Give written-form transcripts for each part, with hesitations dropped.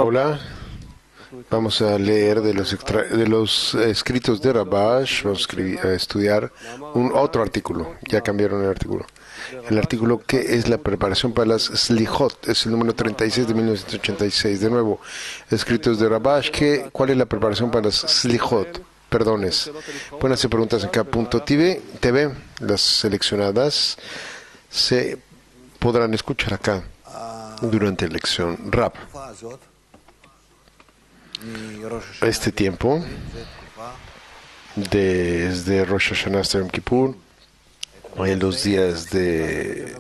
Hola, vamos a leer de los escritos de Rabash, vamos a estudiar otro artículo, ya cambiaron el artículo. El artículo que es la preparación para las Slichot, es el número 36 de 1986. De nuevo, escritos de Rabash, ¿cuál es la preparación para las Slichot? Perdones. Pueden hacer preguntas en cada punto TV, las seleccionadas se podrán escuchar acá durante la lección Rab. Este tiempo, desde Rosh Hashanah hasta Yom Kippur, en los días de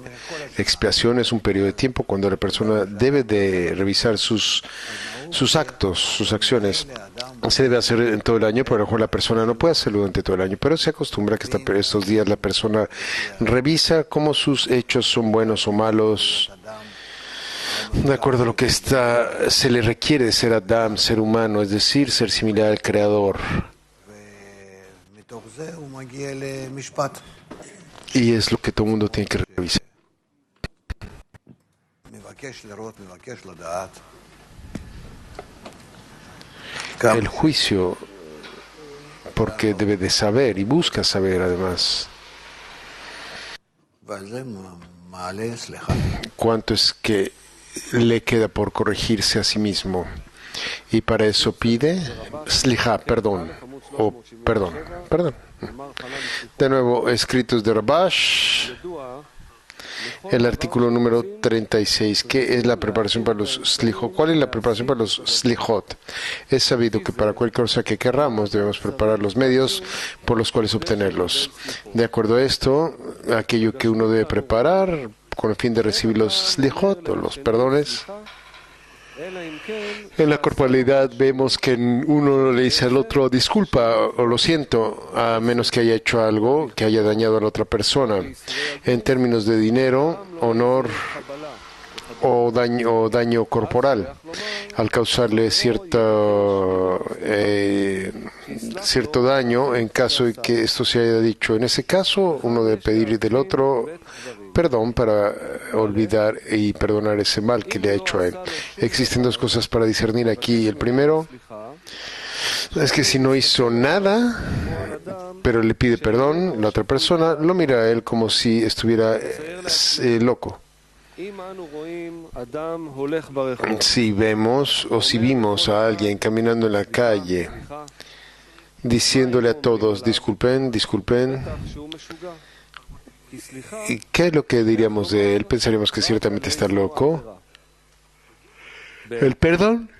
expiación, es un periodo de tiempo cuando la persona debe de revisar sus actos, sus acciones. Se debe hacer en todo el año, pero a lo mejor la persona no puede hacerlo durante todo el año, pero se acostumbra que estos días la persona revisa cómo sus hechos son buenos o malos, de acuerdo a lo que se le requiere de ser Adam, ser humano, es decir, ser similar al Creador. Y es lo que todo el mundo tiene que revisar. El juicio, porque debe de saber y busca saber además cuánto es que le queda por corregirse a sí mismo. Y para eso pide Slicha, perdón. De nuevo, escritos de Rabash, el artículo número 36. ¿Qué es la preparación para los Slichot? ¿Cuál es la preparación para los Slichot? Es sabido que para cualquier cosa que querramos debemos preparar los medios por los cuales obtenerlos. De acuerdo a esto, aquello que uno debe preparar con el fin de recibir los Slichot o los perdones. En la corporalidad vemos que uno le dice al otro disculpa o lo siento, a menos que haya hecho algo que haya dañado a la otra persona. En términos de dinero, honor o daño corporal, al causarle cierto daño, en caso de que esto se haya dicho. En ese caso, uno debe pedir del otro perdón para olvidar y perdonar ese mal que le ha hecho a él. Existen dos cosas para discernir aquí. El primero es que si no hizo nada, pero le pide perdón, la otra persona lo mira a él como si estuviera loco. Si vemos o si vimos a alguien caminando en la calle diciéndole a todos disculpen, ¿y qué es lo que diríamos de él? Pensaríamos que ciertamente está loco. El perdón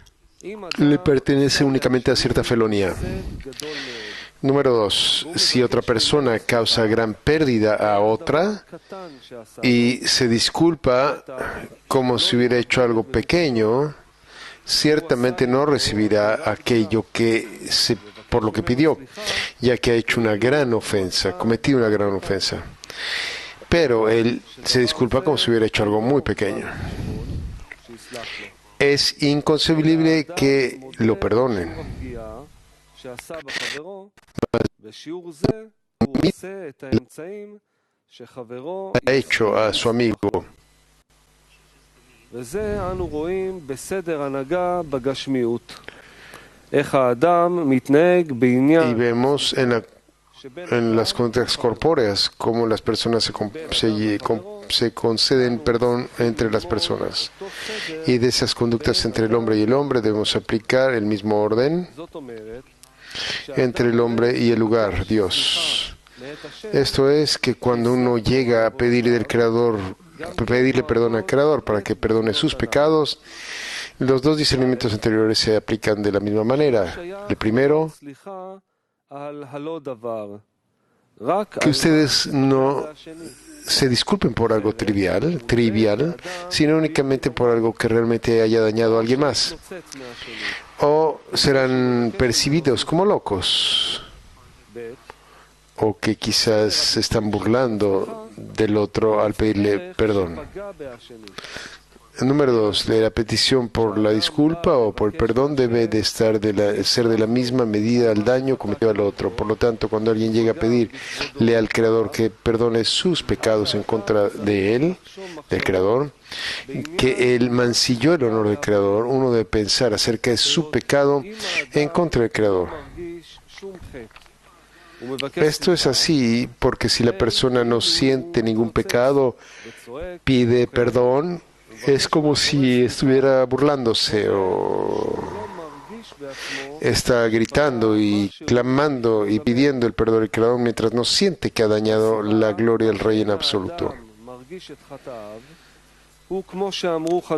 le pertenece únicamente a cierta felonía. Número 2, si otra persona causa gran pérdida a otra y se disculpa como si hubiera hecho algo pequeño, ciertamente no recibirá aquello por lo que pidió, ya que ha hecho una gran ofensa, cometido una gran ofensa. Pero él se disculpa como si hubiera hecho algo muy pequeño. Es inconcebible que lo perdonen. Ha hecho a su amigo. Y vemos en las conductas corpóreas cómo las personas se conceden perdón entre las personas. Y de esas conductas entre el hombre y el hombre debemos aplicar el mismo orden entre el hombre y el lugar, Dios. Esto es que cuando uno llega a pedirle perdón al Creador para que perdone sus pecados, los dos discernimientos anteriores se aplican de la misma manera. El primero, que ustedes no se disculpen por algo trivial, sino únicamente por algo que realmente haya dañado a alguien más. O serán percibidos como locos, o que quizás se están burlando del otro al pedirle perdón. Número 2, de la petición por la disculpa o por el perdón debe de ser de la misma medida al daño cometido al otro. Por lo tanto, cuando alguien llega a pedirle al Creador que perdone sus pecados en contra de él, del Creador, que él mancilló el honor del Creador, uno debe pensar acerca de su pecado en contra del Creador. Esto es así porque si la persona no siente ningún pecado, pide perdón, es como si estuviera burlándose o está gritando y clamando y pidiendo el perdón del Creador mientras no siente que ha dañado la gloria del Rey en absoluto.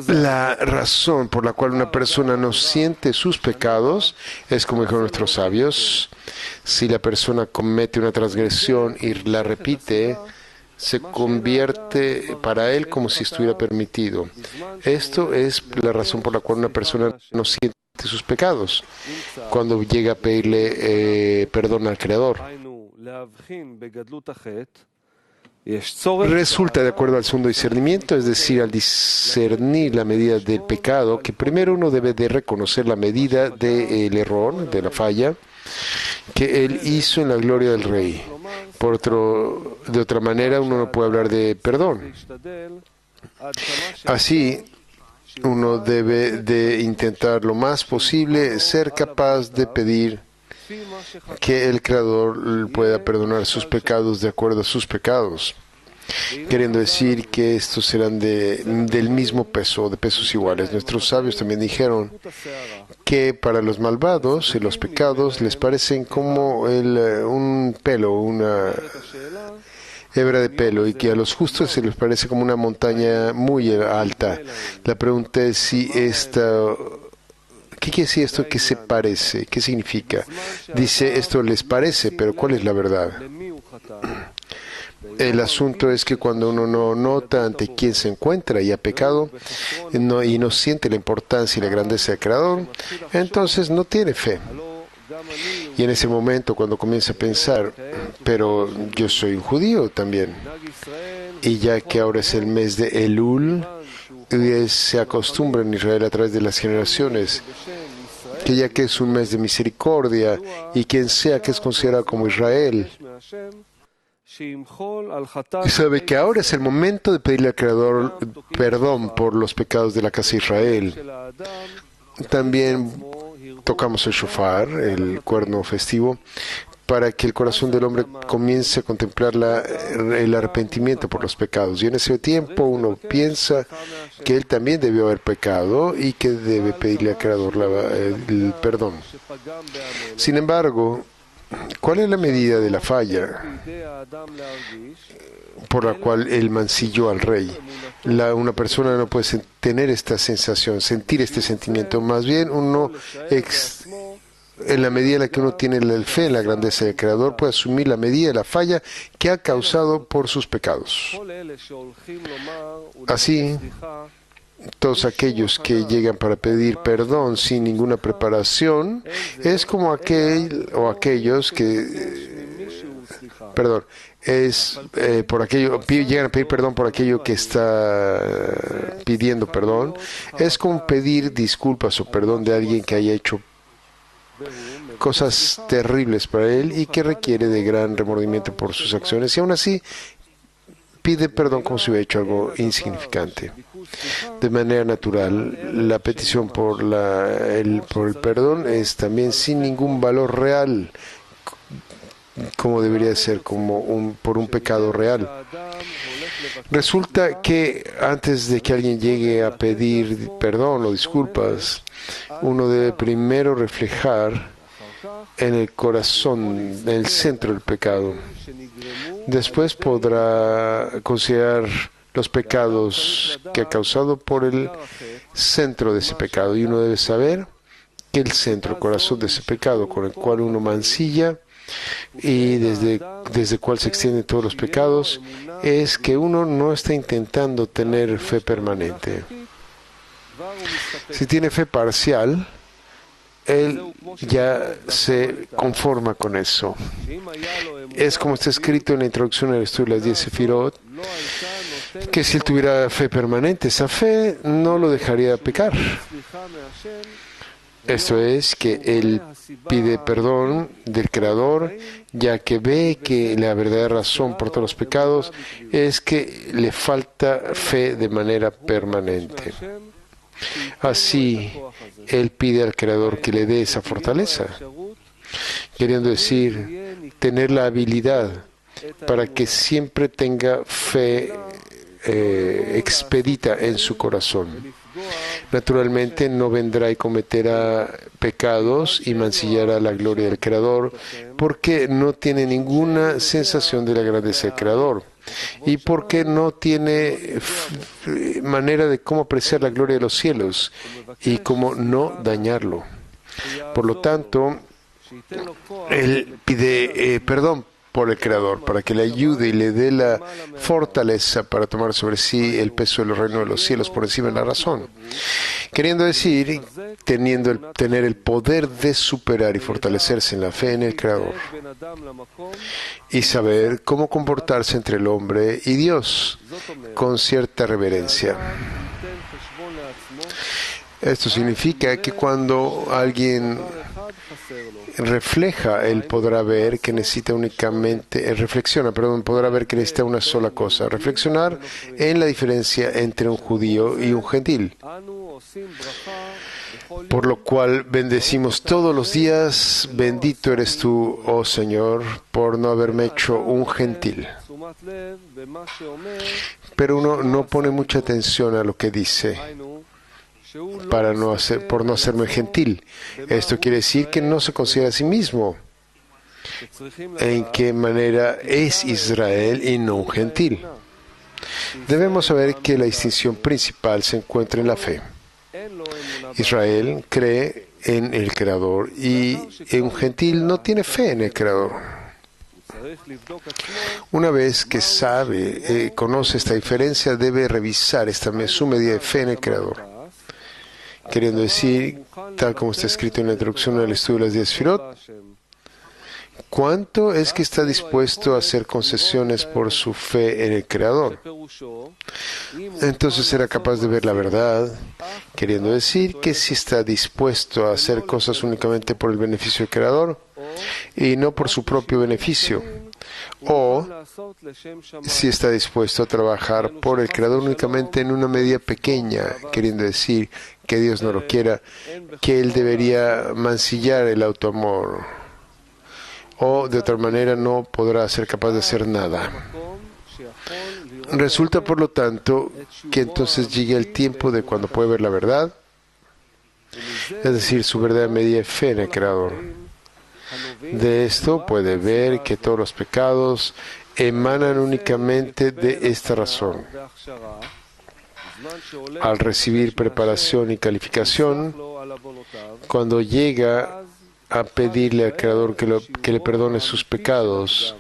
La razón por la cual una persona no siente sus pecados es, como dijeron nuestros sabios, si la persona comete una transgresión y la repite, se convierte para él como si estuviera permitido. Esto es la razón por la cual una persona no siente sus pecados cuando llega a pedirle perdón al Creador. Resulta, de acuerdo al segundo discernimiento, es decir, al discernir la medida del pecado, que primero uno debe de reconocer la medida del error, de la falla, que él hizo en la gloria del Rey. De otra manera, uno no puede hablar de perdón. Así, uno debe de intentar lo más posible ser capaz de pedir que el Creador pueda perdonar sus pecados de acuerdo a sus pecados, queriendo decir que estos serán del mismo peso, de pesos iguales. Nuestros sabios también dijeron que para los malvados los pecados les parecen como un pelo, una hebra de pelo, y que a los justos se les parece como una montaña muy alta. La pregunta es si ¿qué quiere decir esto que se parece? ¿Qué significa? Dice, esto les parece, pero ¿cuál es la verdad? El asunto es que cuando uno no nota ante quién se encuentra y ha pecado y no siente la importancia y la grandeza del Creador, entonces no tiene fe. Y en ese momento, cuando comienza a pensar, pero yo soy un judío también, y ya que ahora es el mes de Elul, se acostumbra en Israel a través de las generaciones, que ya que es un mes de misericordia, y quien sea que es considerado como Israel, sabe que ahora es el momento de pedirle al Creador perdón por los pecados de la casa de Israel. También tocamos el shofar, el cuerno festivo, para que el corazón del hombre comience a contemplar el arrepentimiento por los pecados. Y en ese tiempo uno piensa que él también debió haber pecado y que debe pedirle al Creador el perdón. Sin embargo, ¿cuál es la medida de la falla por la cual él mancilló al Rey? Una persona no puede tener esta sensación, sentir este sentimiento. Más bien, uno, en la medida en la que uno tiene la fe en la grandeza del Creador, puede asumir la medida de la falla que ha causado por sus pecados. Así, todos aquellos que llegan para pedir perdón sin ninguna preparación, es como aquellos que, llegan a pedir perdón por aquello que está pidiendo perdón, es como pedir disculpas o perdón de alguien que haya hecho cosas terribles para él y que requiere de gran remordimiento por sus acciones, y aún así pide perdón como si hubiera hecho algo insignificante. De manera natural, la petición por el perdón es también sin ningún valor real, como debería ser, por un pecado real. Resulta que antes de que alguien llegue a pedir perdón o disculpas, uno debe primero reflejar en el corazón, en el centro del pecado. Después podrá considerar los pecados que ha causado por el centro de ese pecado. Y uno debe saber que el centro, el corazón de ese pecado con el cual uno mancilla y desde el cual se extienden todos los pecados, es que uno no está intentando tener fe permanente. Si tiene fe parcial, él ya se conforma con eso. Es como está escrito en la introducción al estudio de las 10 Sefirot, que si él tuviera fe permanente, esa fe no lo dejaría pecar. Esto es, que él pide perdón del Creador, ya que ve que la verdadera razón por todos los pecados es que le falta fe de manera permanente. Así, él pide al Creador que le dé esa fortaleza, queriendo decir, tener la habilidad para que siempre tenga fe expedita en su corazón. Naturalmente no vendrá y cometerá pecados y mancillará la gloria del Creador, porque no tiene ninguna sensación de la grandeza del Creador y porque no tiene manera de cómo apreciar la gloria de los cielos y cómo no dañarlo. Por lo tanto, él pide perdón por el Creador, para que le ayude y le dé la fortaleza para tomar sobre sí el peso del reino de los cielos por encima de la razón. Queriendo decir, tener el poder de superar y fortalecerse en la fe en el Creador y saber cómo comportarse entre el hombre y Dios con cierta reverencia. Esto significa que cuando alguien él podrá ver que necesita podrá ver que necesita una sola cosa, reflexionar en la diferencia entre un judío y un gentil. Por lo cual bendecimos todos los días, bendito eres tú, oh Señor, por no haberme hecho un gentil. Pero uno no pone mucha atención a lo que dice. Por no hacerme gentil. Esto quiere decir que no se considera a sí mismo en qué manera es Israel y no un gentil. Debemos saber que la distinción principal se encuentra en la fe. Israel cree en el Creador y un gentil no tiene fe en el Creador. Una vez que conoce esta diferencia, debe revisar su medida de fe en el Creador. Queriendo decir, tal como está escrito en la introducción al estudio de las 10 Sefirot, ¿cuánto es que está dispuesto a hacer concesiones por su fe en el Creador? Entonces será capaz de ver la verdad, queriendo decir que si está dispuesto a hacer cosas únicamente por el beneficio del Creador y no por su propio beneficio, o si está dispuesto a trabajar por el Creador únicamente en una medida pequeña, queriendo decir que Dios no lo quiera, que Él debería mancillar el autoamor, o de otra manera no podrá ser capaz de hacer nada. Resulta, por lo tanto, que entonces llegue el tiempo de cuando puede ver la verdad, es decir, su verdadera medida de fe en el Creador. De esto puede ver que todos los pecados emanan únicamente de esta razón. Al recibir preparación y calificación, cuando llega a pedirle al Creador que le perdone sus pecados,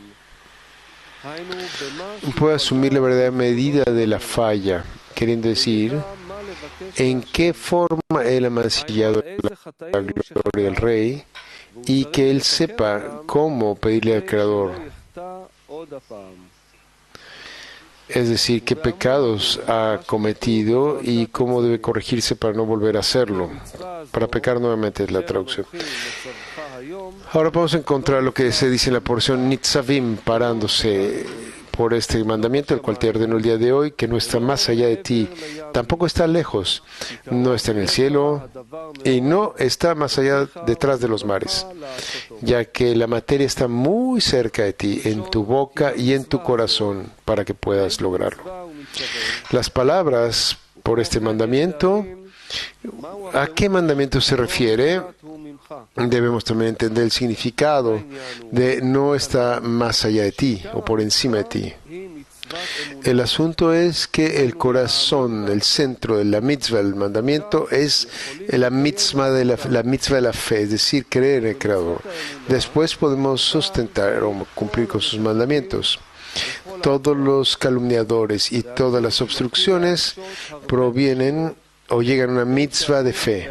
puede asumir la verdadera medida de la falla, queriendo decir, en qué forma Él ha mancillado la gloria del Rey, y que él sepa cómo pedirle al Creador. Es decir, qué pecados ha cometido y cómo debe corregirse para no volver a hacerlo. Para pecar nuevamente es la traducción. Ahora podemos encontrar lo que se dice en la porción Nitzavim, parándose por este mandamiento, el cual te ordenó el día de hoy, que no está más allá de ti, tampoco está lejos, no está en el cielo y no está más allá detrás de los mares, ya que la materia está muy cerca de ti, en tu boca y en tu corazón, para que puedas lograrlo. Las palabras por este mandamiento, ¿a qué mandamiento se refiere? Debemos también entender el significado de no está más allá de ti o por encima de ti. El asunto es que el corazón, el centro de la mitzvah, el mandamiento, es la mitzvah de la fe, es decir, creer en el Creador. Después podemos sustentar o cumplir con sus mandamientos. Todos los calumniadores y todas las obstrucciones provienen o llegan a una mitzvah de fe.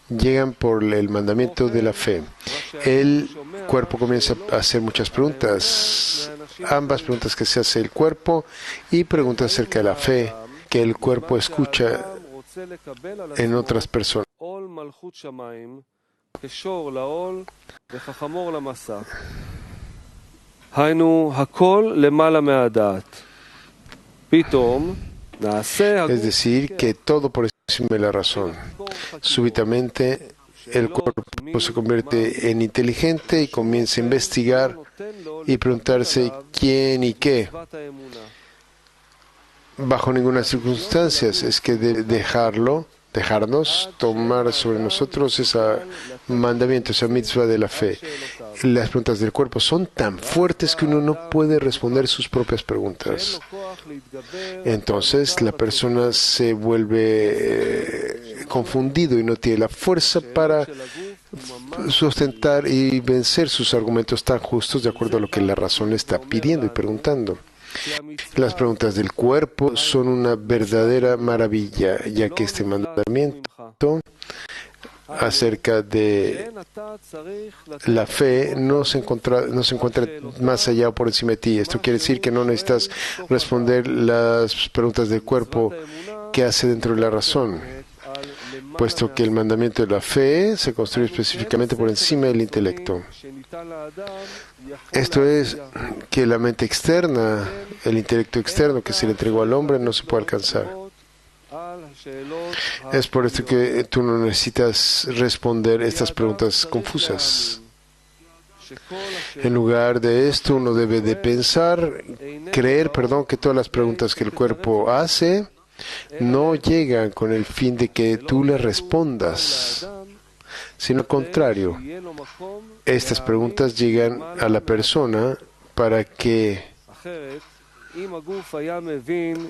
Llegan por el mandamiento de la fe. El cuerpo comienza a hacer muchas preguntas. ambas preguntas que se hace el cuerpo y preguntas acerca de la fe que el cuerpo escucha en otras personas. Es decir, que todo por encima de la razón. Súbitamente el cuerpo se convierte en inteligente y comienza a investigar y preguntarse quién y qué. Bajo ninguna circunstancia es que dejarnos tomar sobre nosotros ese mandamiento, esa mitzvah de la fe. Las preguntas del cuerpo son tan fuertes que uno no puede responder sus propias preguntas. Entonces la persona se vuelve confundido y no tiene la fuerza para sustentar y vencer sus argumentos tan justos de acuerdo a lo que la razón le está pidiendo y preguntando. Las preguntas del cuerpo son una verdadera maravilla, ya que este mandamiento acerca de la fe no se encuentra más allá o por encima de ti. Esto quiere decir que no necesitas responder las preguntas del cuerpo que hace dentro de la razón, puesto que el mandamiento de la fe se construye específicamente por encima del intelecto. Esto es que la mente externa, el intelecto externo que se le entregó al hombre no se puede alcanzar. Es por esto que tú no necesitas responder estas preguntas confusas. En lugar de esto, uno debe de creer, que todas las preguntas que el cuerpo hace no llegan con el fin de que tú le respondas, sino al contrario. Estas preguntas llegan a la persona para que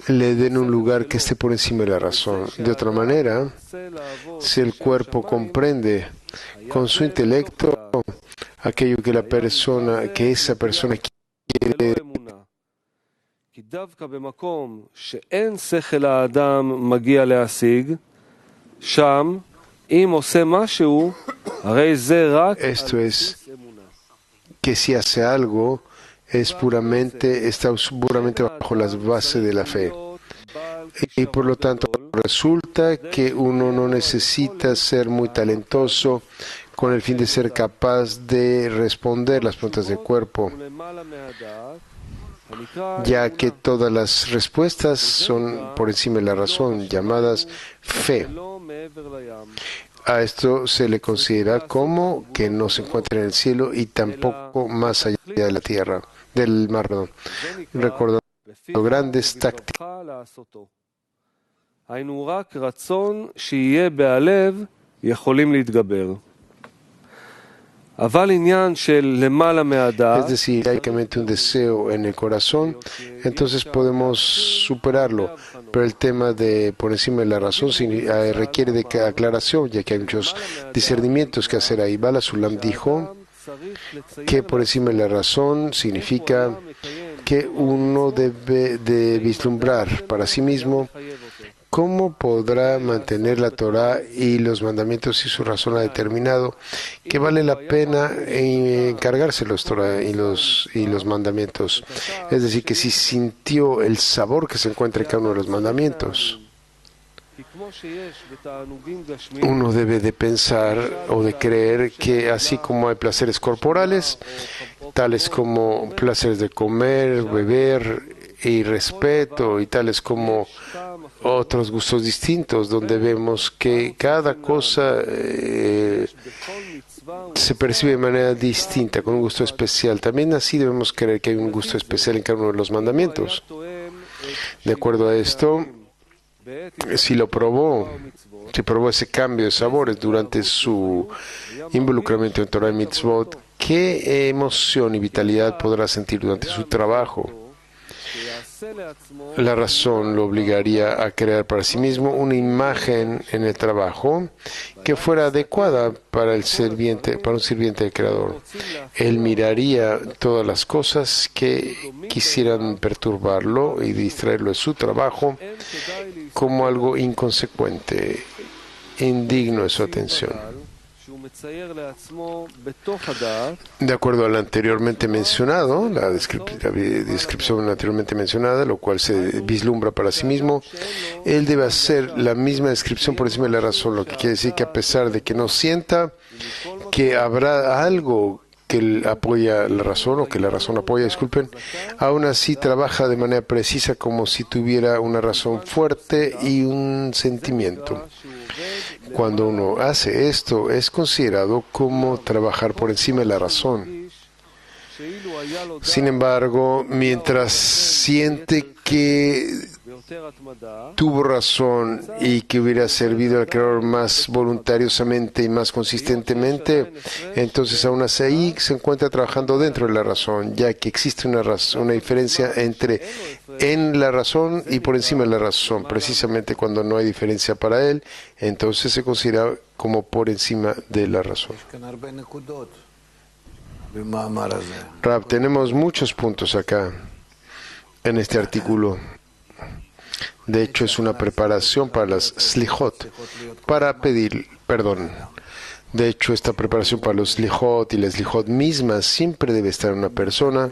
le den un lugar que esté por encima de la razón. De otra manera, si el cuerpo comprende con su intelecto aquello que esa persona quiere, esto es que si hace algo está puramente bajo las bases de la fe. Y por lo tanto resulta que uno no necesita ser muy talentoso con el fin de ser capaz de responder las preguntas del cuerpo, ya que todas las respuestas son por encima de la razón, llamadas fe. A esto se le considera como que no se encuentra en el cielo y tampoco más allá de la tierra, del mar, recordando grandes tácticas. Es decir, únicamente un deseo en el corazón, entonces podemos superarlo. Pero el tema de por encima de la razón requiere de aclaración, ya que hay muchos discernimientos que hacer ahí. Bala Sulam dijo que por encima de la razón significa que uno debe de vislumbrar para sí mismo cómo podrá mantener la Torah y los mandamientos si su razón ha determinado que vale la pena encargarse los Torah y los mandamientos. Es decir, que si sintió el sabor que se encuentra en cada uno de los mandamientos. Uno debe de pensar o de creer que así como hay placeres corporales, tales como placeres de comer, beber y respeto, y tales como otros gustos distintos, donde vemos que cada cosa se percibe de manera distinta, con un gusto especial. También así debemos creer que hay un gusto especial en cada uno de los mandamientos. De acuerdo a esto, si probó ese cambio de sabores durante su involucramiento en Torah y Mitzvot, ¿qué emoción y vitalidad podrá sentir durante su trabajo? La razón lo obligaría a crear para sí mismo una imagen en el trabajo que fuera adecuada para un sirviente del Creador. Él miraría todas las cosas que quisieran perturbarlo y distraerlo de su trabajo como algo inconsecuente, indigno de su atención. De acuerdo a lo anteriormente mencionado, la descripción anteriormente mencionada, lo cual se vislumbra para sí mismo, él debe hacer la misma descripción por encima de la razón, lo que quiere decir que a pesar de que no sienta que habrá algo que apoya la razón o que la razón apoya, disculpen, aún así trabaja de manera precisa como si tuviera una razón fuerte y un sentimiento. Cuando uno hace esto, es considerado como trabajar por encima de la razón. Sin embargo, mientras siente que tuvo razón y que hubiera servido al Creador más voluntariosamente y más consistentemente, entonces aún así ahí se encuentra trabajando dentro de la razón, ya que existe una diferencia entre en la razón y por encima de la razón. Precisamente cuando no hay diferencia para él, entonces se considera como por encima de la razón. Rab, tenemos muchos puntos acá en este artículo. De hecho, es una preparación para las slijot, para pedir perdón. De hecho, esta preparación para los slijot y las slijot mismas siempre debe estar en una persona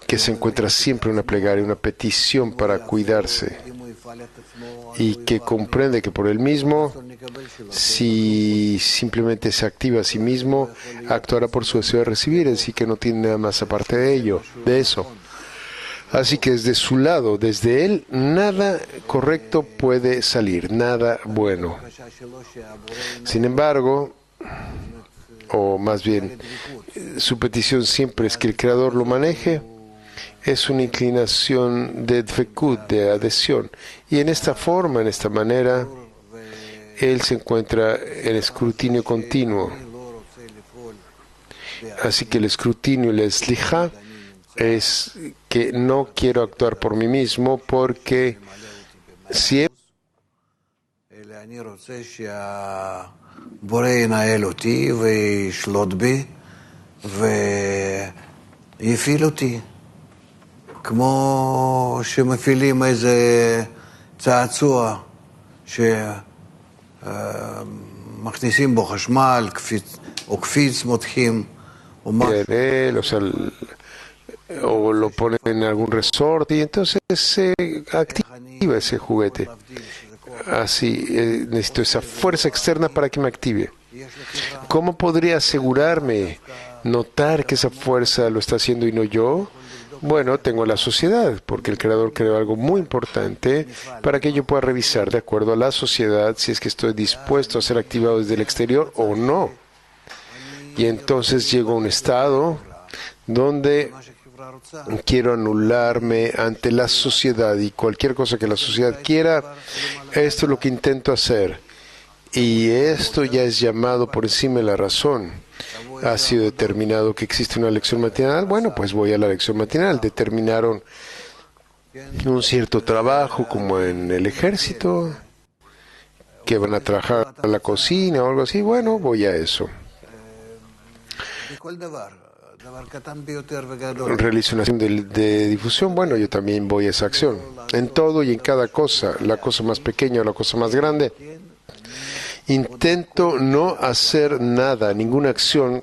que se encuentra siempre en una plegaria, una petición para cuidarse y que comprende que por él mismo, si simplemente se activa a sí mismo, actuará por su deseo de recibir, así que no tiene nada más aparte de ello, de eso. Así que desde su lado, desde él, nada correcto puede salir, nada bueno. Sin embargo, o más bien, su petición siempre es que el Creador lo maneje. Es una inclinación de dvekut, de adhesión. Y en esta forma, en esta manera, él se encuentra en escrutinio continuo. Así que el escrutinio y la slijá es que no quiero actuar por mí mismo porque siempre כמו שמפעילים איזה צעצוע שמכניסים בו חשמל או קפיץ מותחים או משהו. O lo ponen en algún resorte y entonces se activa ese juguete. Así, necesito esa fuerza externa para que me active. ¿Cómo podría asegurarme, notar que esa fuerza lo está haciendo y no yo? Bueno, tengo la sociedad, porque el Creador creó algo muy importante para que yo pueda revisar de acuerdo a la sociedad si es que estoy dispuesto a ser activado desde el exterior o no. Y entonces llego a un estado donde quiero anularme ante la sociedad y cualquier cosa que la sociedad quiera, esto es lo que intento hacer. Y esto ya es llamado por encima de la razón. Ha sido determinado que existe una lección matinal. Bueno, pues voy a la lección matinal. Determinaron un cierto trabajo como en el ejército, que van a trabajar en la cocina o algo así. Bueno, voy a eso. Realizo una acción de difusión. Bueno, yo también voy a esa acción. En todo y en cada cosa, la cosa más pequeña o la cosa más grande. Intento no hacer nada, ninguna acción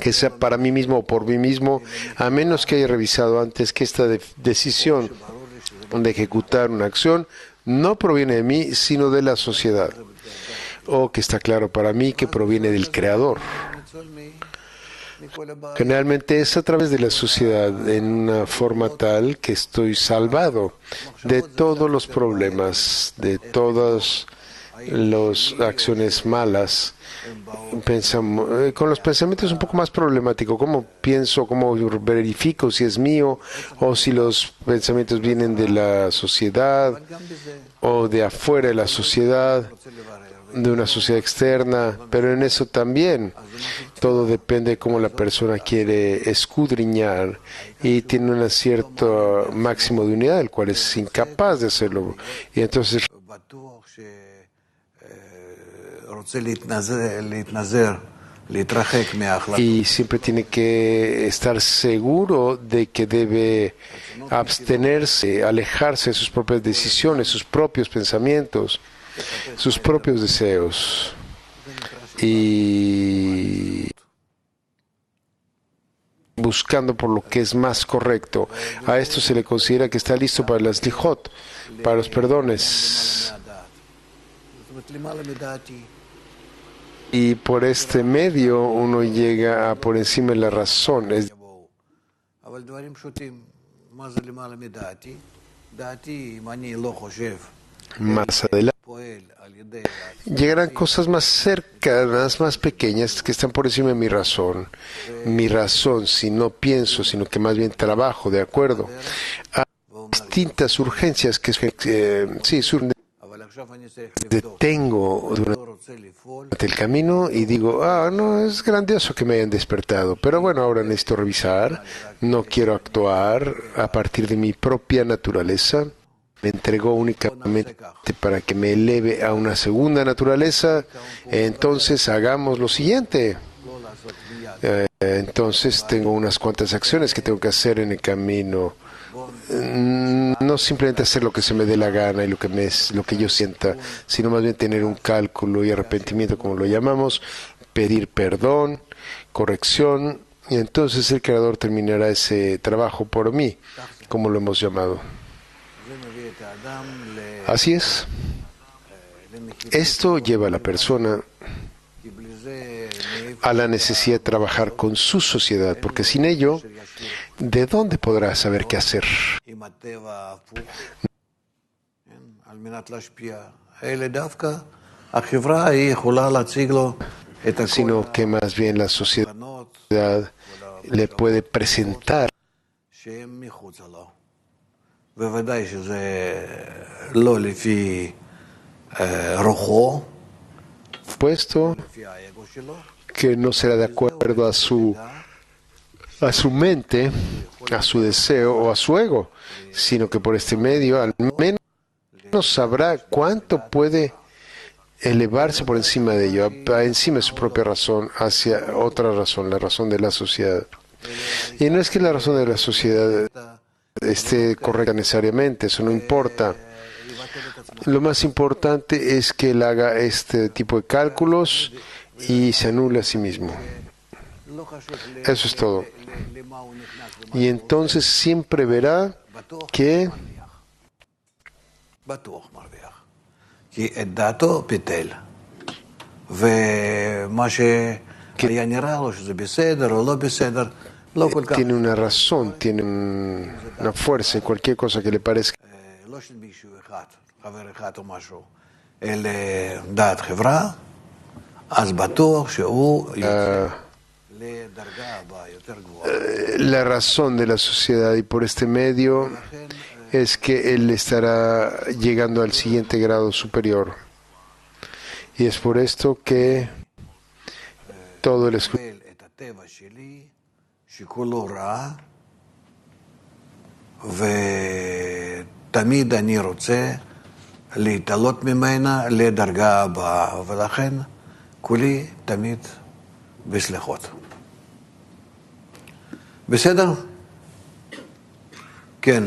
que sea para mí mismo o por mí mismo, a menos que haya revisado antes que esta decisión de ejecutar una acción no proviene de mí, sino de la sociedad, o que está claro para mí que proviene del Creador. Generalmente es a través de la sociedad en una forma tal que estoy salvado de todos los problemas, de todas las acciones malas. Con los pensamientos es un poco más problemático. ¿Cómo pienso? ¿Cómo verifico si es mío? O si los pensamientos vienen de la sociedad o de afuera de la sociedad, de una sociedad externa. Pero en eso también todo depende de cómo la persona quiere escudriñar y tiene un cierto máximo de unidad, el cual es incapaz de hacerlo. Y entonces y siempre tiene que estar seguro de que debe abstenerse, alejarse de sus propias decisiones, sus propios pensamientos. sus propios deseos y buscando por lo que es más correcto. A esto se le considera que está listo para las lijot, para los perdones. Y por este medio uno llega a por encima de la razón. Más adelante llegarán cosas más cercanas, más pequeñas, que están por encima de mi razón. Mi razón, si no pienso, sino que más bien trabajo de acuerdo a distintas urgencias que surgen. Detengo durante el camino y digo, no, es grandioso que me hayan despertado, pero bueno, ahora necesito revisar, no quiero actuar a partir de mi propia naturaleza. Me entregó únicamente para que me eleve a una segunda naturaleza. Entonces hagamos lo siguiente. Entonces tengo unas cuantas acciones que tengo que hacer en el camino. No simplemente hacer lo que se me dé la gana y lo que yo sienta, sino más bien tener un cálculo y arrepentimiento, como lo llamamos, pedir perdón, corrección, y entonces el Creador terminará ese trabajo por mí, como lo hemos llamado. Así es. Esto lleva a la persona a la necesidad de trabajar con su sociedad, porque sin ello, ¿de dónde podrá saber qué hacer? Sino que más bien la sociedad le puede presentar puesto que no será de acuerdo a su mente, a su deseo o a su ego, sino que por este medio al menos sabrá cuánto puede elevarse por encima de ello, encima de su propia razón, hacia otra razón, la razón de la sociedad. Y no es que la razón de la sociedad esté correcta necesariamente, eso no importa. Lo más importante es que él haga este tipo de cálculos y se anule a sí mismo. Eso es todo. Y entonces siempre verá que tiene una razón, tiene una fuerza, y cualquier cosa que le parezca la razón de la sociedad, y por este medio es que él estará llegando al siguiente grado superior. Y es por esto que todo el ותמיד אני רוצה להתעלות ממנה לדרגה הבאה, ולכן כולי תמיד בסליחות. בסדר? כן.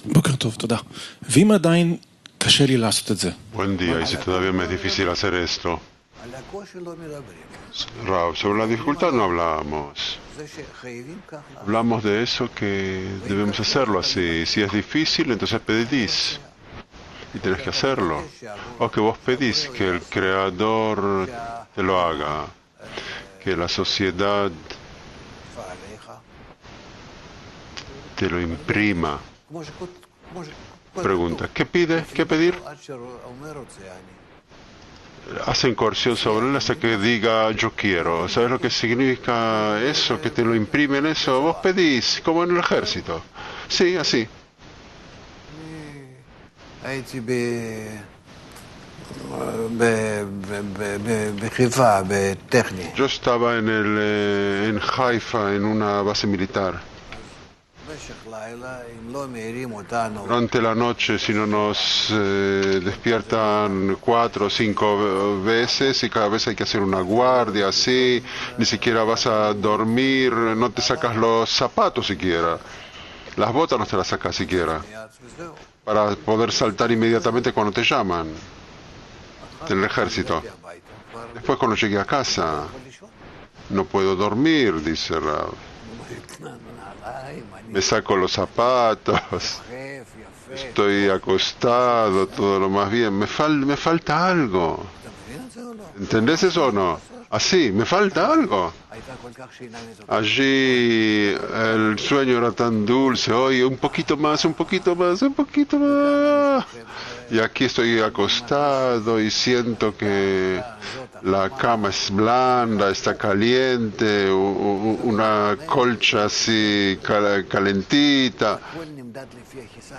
בוקר טוב, תודה. ואם עדיין קשה לי לעשות את זה? Buen día, y si todavía me es difícil hacer esto. Rav, sobre la dificultad no hablamos. Hablamos de eso que debemos hacerlo así. Si es difícil, entonces pedís. Y tenés que hacerlo. O que vos pedís que el Creador te lo haga. Que la sociedad te lo imprima. Pregunta, ¿qué pide? ¿Qué pedir? Hacen coerción sobre él hasta que diga yo quiero. ¿Sabes lo que significa eso? Que te lo imprimen eso. Vos pedís, como en el ejército. Sí, así. Yo estaba en Haifa, en una base militar. Durante la noche, si no nos despiertan 4 o 5 veces y cada vez hay que hacer una guardia así, ni siquiera vas a dormir, no te sacas los zapatos siquiera. Las botas no te las sacas siquiera para poder saltar inmediatamente cuando te llaman del ejército. Después cuando llegué a casa, no puedo dormir, dice Rav. Me saco los zapatos, estoy acostado, todo lo más bien. Me falta algo. ¿Entendés eso o no? Así, me falta algo. Allí el sueño era tan dulce, hoy un poquito más, un poquito más, un poquito más. Y aquí estoy acostado y siento que la cama es blanda, está caliente, una colcha así calentita.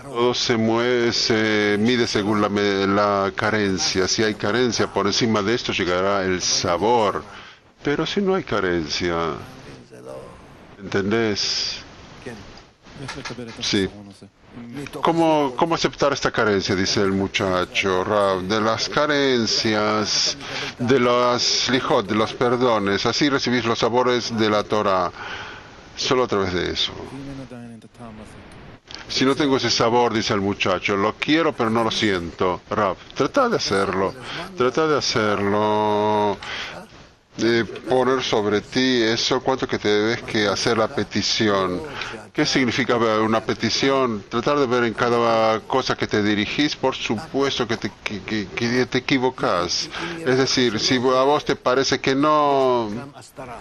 Todo se mueve, se mide según la carencia. Si hay carencia, por encima de esto llegará el sabor. Pero si no hay carencia, ¿entendés? Sí. ¿Cómo aceptar esta carencia? Dice el muchacho Rav. De las carencias, de los lijot, de los perdones. Así recibís los sabores de la Torah. Solo a través de eso. Si no tengo ese sabor, dice el muchacho, lo quiero pero no lo siento. Rav, trata de hacerlo. Trata de hacerlo. Poner sobre ti eso, cuánto que te debes que hacer la petición. ¿Qué significa una petición? Tratar de ver en cada cosa que te dirigís, por supuesto que te equivocas. Es decir, si a vos te parece que no,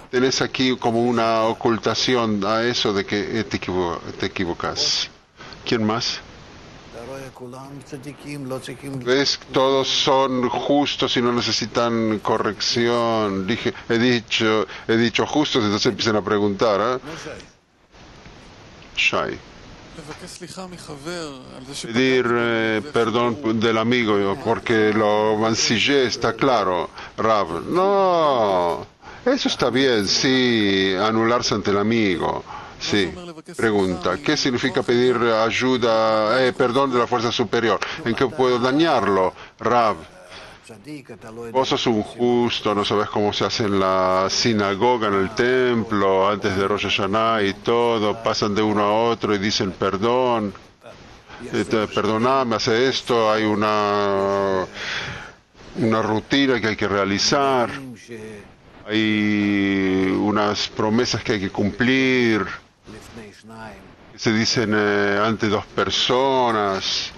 tenés aquí como una ocultación a eso de que te equivocas. ¿Quién más? ¿Ves? Todos son justos y no necesitan corrección. He dicho justos, entonces empiezan a preguntar. Shai. Pedir perdón del amigo porque lo mancillé, está claro. Rav, no, eso está bien, sí, anularse ante el amigo. Sí. Pregunta, ¿qué significa pedir ayuda, perdón de la fuerza superior? ¿En qué puedo dañarlo? Rav, vos sos un justo, no sabes cómo se hace en la sinagoga, en el templo, antes de Rosh Hashanah y todo, pasan de uno a otro y dicen perdón, perdoname, hace esto, hay una rutina que hay que realizar, hay unas promesas que hay que cumplir, que se dicen ante dos personas.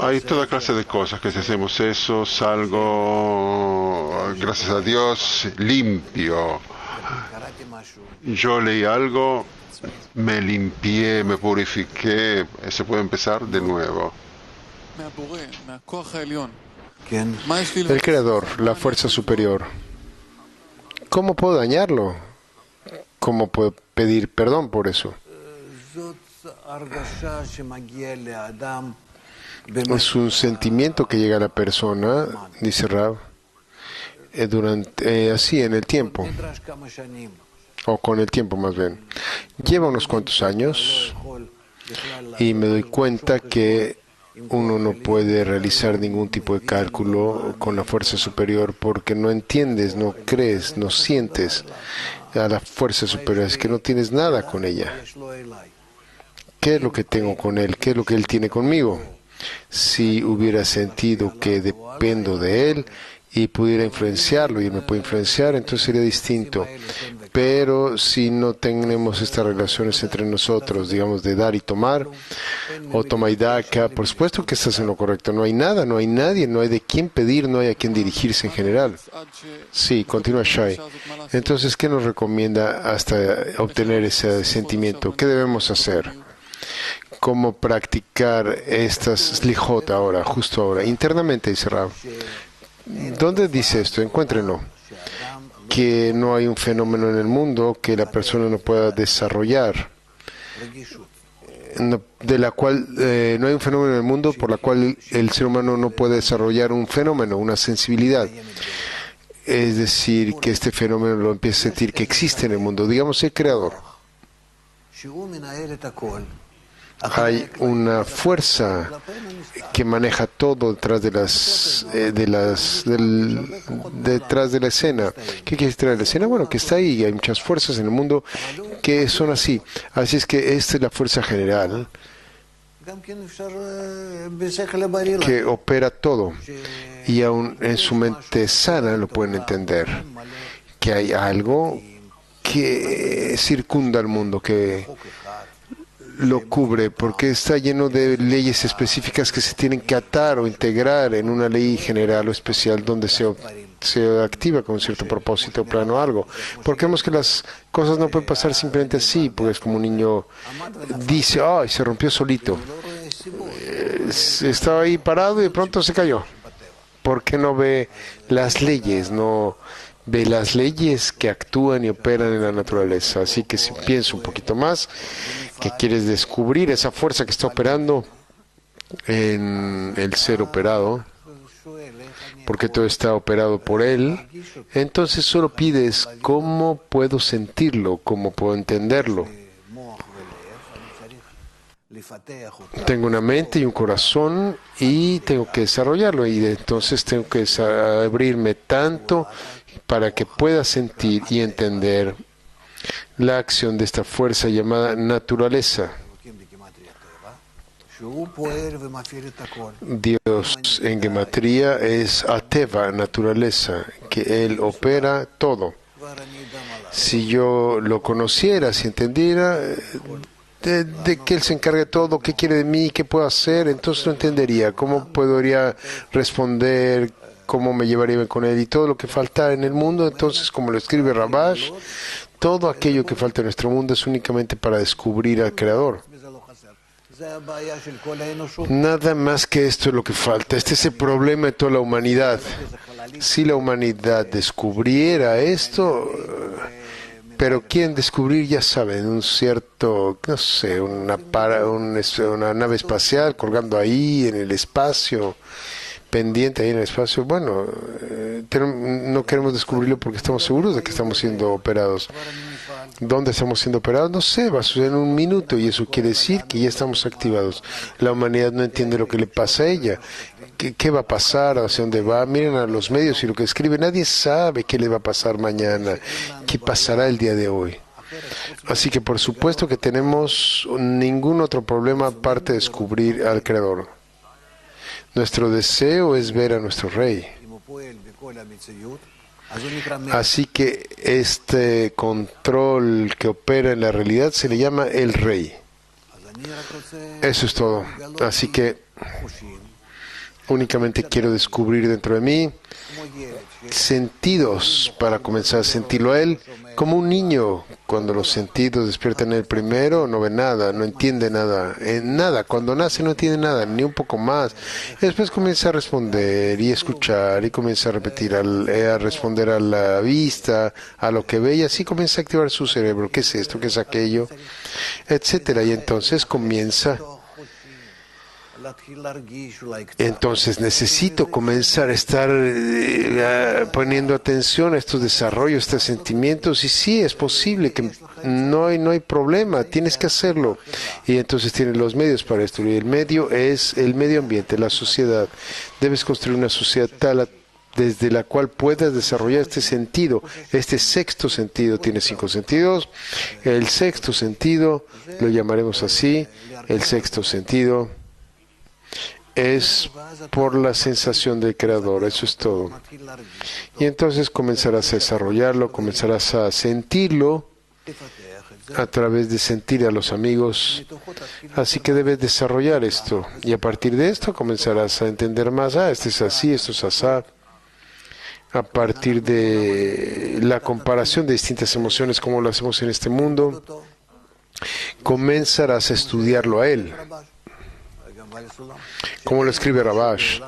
Hay toda clase de cosas que si hacemos eso, salgo, gracias a Dios, limpio. Yo leí algo, me limpié, me purifiqué, se puede empezar de nuevo. El Creador, la fuerza superior. ¿Cómo puedo dañarlo? ¿Cómo puedo pedir perdón por eso? Es un sentimiento que llega a la persona, dice Rav, así en el tiempo, o con el tiempo más bien. Lleva unos cuantos años y me doy cuenta que uno no puede realizar ningún tipo de cálculo con la fuerza superior porque no entiendes, no crees, no sientes a la fuerza superior, es que no tienes nada con ella. ¿Qué es lo que tengo con él? ¿Qué es lo que él tiene conmigo? Si hubiera sentido que dependo de él y pudiera influenciarlo y él me puede influenciar, entonces sería distinto. Pero si no tenemos estas relaciones entre nosotros, digamos, de dar y tomar, o toma y daca, por supuesto que estás en lo correcto. No hay nada, no hay nadie, no hay de quién pedir, no hay a quién dirigirse en general. Sí, continúa Shai. Entonces, ¿qué nos recomienda hasta obtener ese sentimiento? ¿Qué debemos hacer? ¿Cómo practicar estas slijot ahora, justo ahora? Internamente, dice Rav. ¿Dónde dice esto? Encuéntrenlo. Que no hay un fenómeno en el mundo que la persona no pueda desarrollar, de la cual no hay un fenómeno en el mundo por la cual el ser humano no puede desarrollar un fenómeno, una sensibilidad. Es decir, que este fenómeno lo empieza a sentir que existe en el mundo, digamos el Creador. hay una fuerza que maneja todo detrás de la escena. ¿Qué quiere decir detrás de la escena? Bueno, que está ahí. Hay muchas fuerzas en el mundo que son así. Así es que esta es la fuerza general que opera todo. Y aún en su mente sana lo pueden entender. Que hay algo que circunda al mundo, que lo cubre, porque está lleno de leyes específicas que se tienen que atar o integrar en una ley general o especial donde se activa con cierto propósito, plano, algo. Porque vemos que las cosas no pueden pasar simplemente así, porque es como un niño dice, ¡ay, se rompió solito! Estaba ahí parado y de pronto se cayó. Porque no ve las leyes, no ve las leyes que actúan y operan en la naturaleza. Así que si pienso un poquito más, que quieres descubrir esa fuerza que está operando en el ser operado, porque todo está operado por él, entonces solo pides cómo puedo sentirlo, cómo puedo entenderlo. Tengo una mente y un corazón y tengo que desarrollarlo, y entonces tengo que abrirme tanto para que pueda sentir y entender la acción de esta fuerza llamada naturaleza. Dios en gematría es Ateva, naturaleza, que Él opera todo. Si yo lo conociera, si entendiera de que Él se encargue de todo, qué quiere de mí, qué puedo hacer, entonces lo entendería, cómo podría responder, cómo me llevaría bien con Él y todo lo que falta en el mundo. Entonces, como lo escribe Rabash, todo aquello que falta en nuestro mundo es únicamente para descubrir al Creador. Nada más que esto es lo que falta. Este es el problema de toda la humanidad. Si la humanidad descubriera esto, pero quieren descubrir, ya saben, un cierto, no sé, una nave espacial colgando ahí en el espacio, pendiente ahí en el espacio. Bueno, no queremos descubrirlo porque estamos seguros de que estamos siendo operados. ¿Dónde estamos siendo operados? No sé, va a suceder en un minuto, y eso quiere decir que ya estamos activados. La humanidad no entiende lo que le pasa a ella. ¿Qué va a pasar? ¿Hacia dónde va? Miren a los medios y lo que escribe. Nadie sabe qué le va a pasar mañana, qué pasará el día de hoy. Así que por supuesto que tenemos ningún otro problema aparte de descubrir al Creador. Nuestro deseo es ver a nuestro Rey. Así que este control que opera en la realidad se le llama el Rey. Eso es todo. Así que únicamente quiero descubrir dentro de mí sentidos para comenzar a sentirlo a Él, como un niño. Cuando los sentidos despiertan en el primero, no ve nada, no entiende nada, nada. Cuando nace no entiende nada, ni un poco más. Y después comienza a responder y escuchar, y comienza a repetir, a responder a la vista, a lo que ve, y así comienza a activar su cerebro. ¿Qué es esto? ¿Qué es aquello? Etcétera. Y entonces comienza. Entonces necesito comenzar a estar poniendo atención a estos desarrollos, estos sentimientos, y sí, es posible que no hay problema, tienes que hacerlo. Y entonces tienes los medios para esto, y el medio es el medio ambiente, la sociedad. Debes construir una sociedad tal desde la cual puedas desarrollar este sentido, este sexto sentido. Tiene 5 sentidos. El sexto sentido, lo llamaremos así, el sexto sentido es por la sensación del Creador. Eso es todo. Y entonces comenzarás a desarrollarlo, comenzarás a sentirlo a través de sentir a los amigos. Así que debes desarrollar esto, y a partir de esto comenzarás a entender más. Este es así, esto es asá. A partir de la comparación de distintas emociones, como lo hacemos en este mundo, comenzarás a estudiarlo a Él, como lo escribe Rabash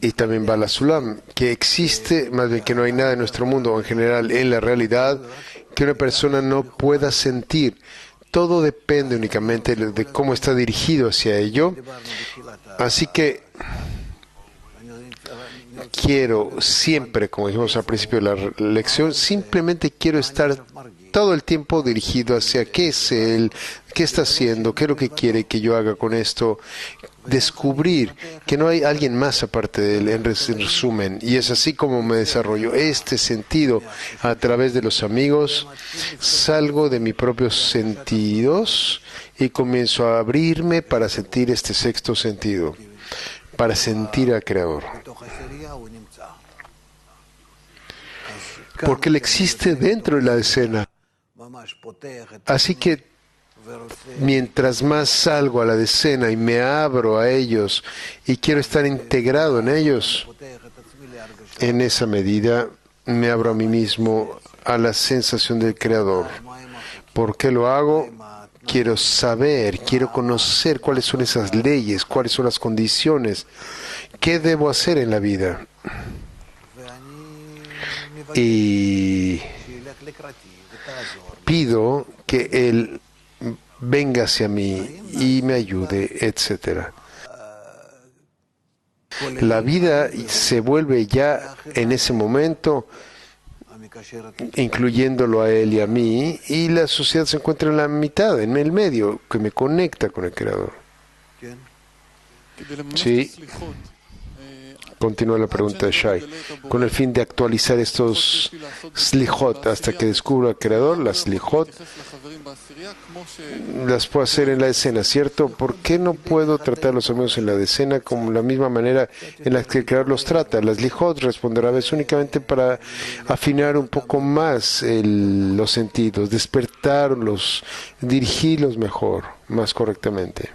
y también Bala Sulam, que existe, más bien que no hay nada en nuestro mundo o en general en la realidad que una persona no pueda sentir. Todo depende únicamente de cómo está dirigido hacia ello. Así que quiero siempre, como dijimos al principio de la lección, simplemente quiero estar todo el tiempo dirigido hacia qué es Él, qué está haciendo, qué es lo que quiere que yo haga con esto. Descubrir que no hay alguien más aparte de Él, en resumen. Y es así como me desarrollo este sentido a través de los amigos. Salgo de mis propios sentidos y comienzo a abrirme para sentir este sexto sentido, para sentir al Creador. Porque Él existe dentro de la escena. Así que mientras más salgo a la escena y me abro a ellos y quiero estar integrado en ellos, en esa medida me abro a mí mismo a la sensación del Creador. ¿Por qué lo hago? Quiero saber, quiero conocer cuáles son esas leyes, cuáles son las condiciones, qué debo hacer en la vida. Y pido que Él venga hacia mí y me ayude, etc. La vida se vuelve ya en ese momento, incluyéndolo a Él y a mí, y la sociedad se encuentra en la mitad, en el medio, que me conecta con el Creador. Sí. Continúa la pregunta de Shai. Con el fin de actualizar estos slichot hasta que descubra al Creador, las slichot las puedo hacer en la escena, ¿cierto? ¿Por qué no puedo tratar a los amigos en la escena como la misma manera en la que el Creador los trata? Las slichot responderá a veces únicamente para afinar un poco más los sentidos, despertarlos, dirigirlos mejor, más correctamente.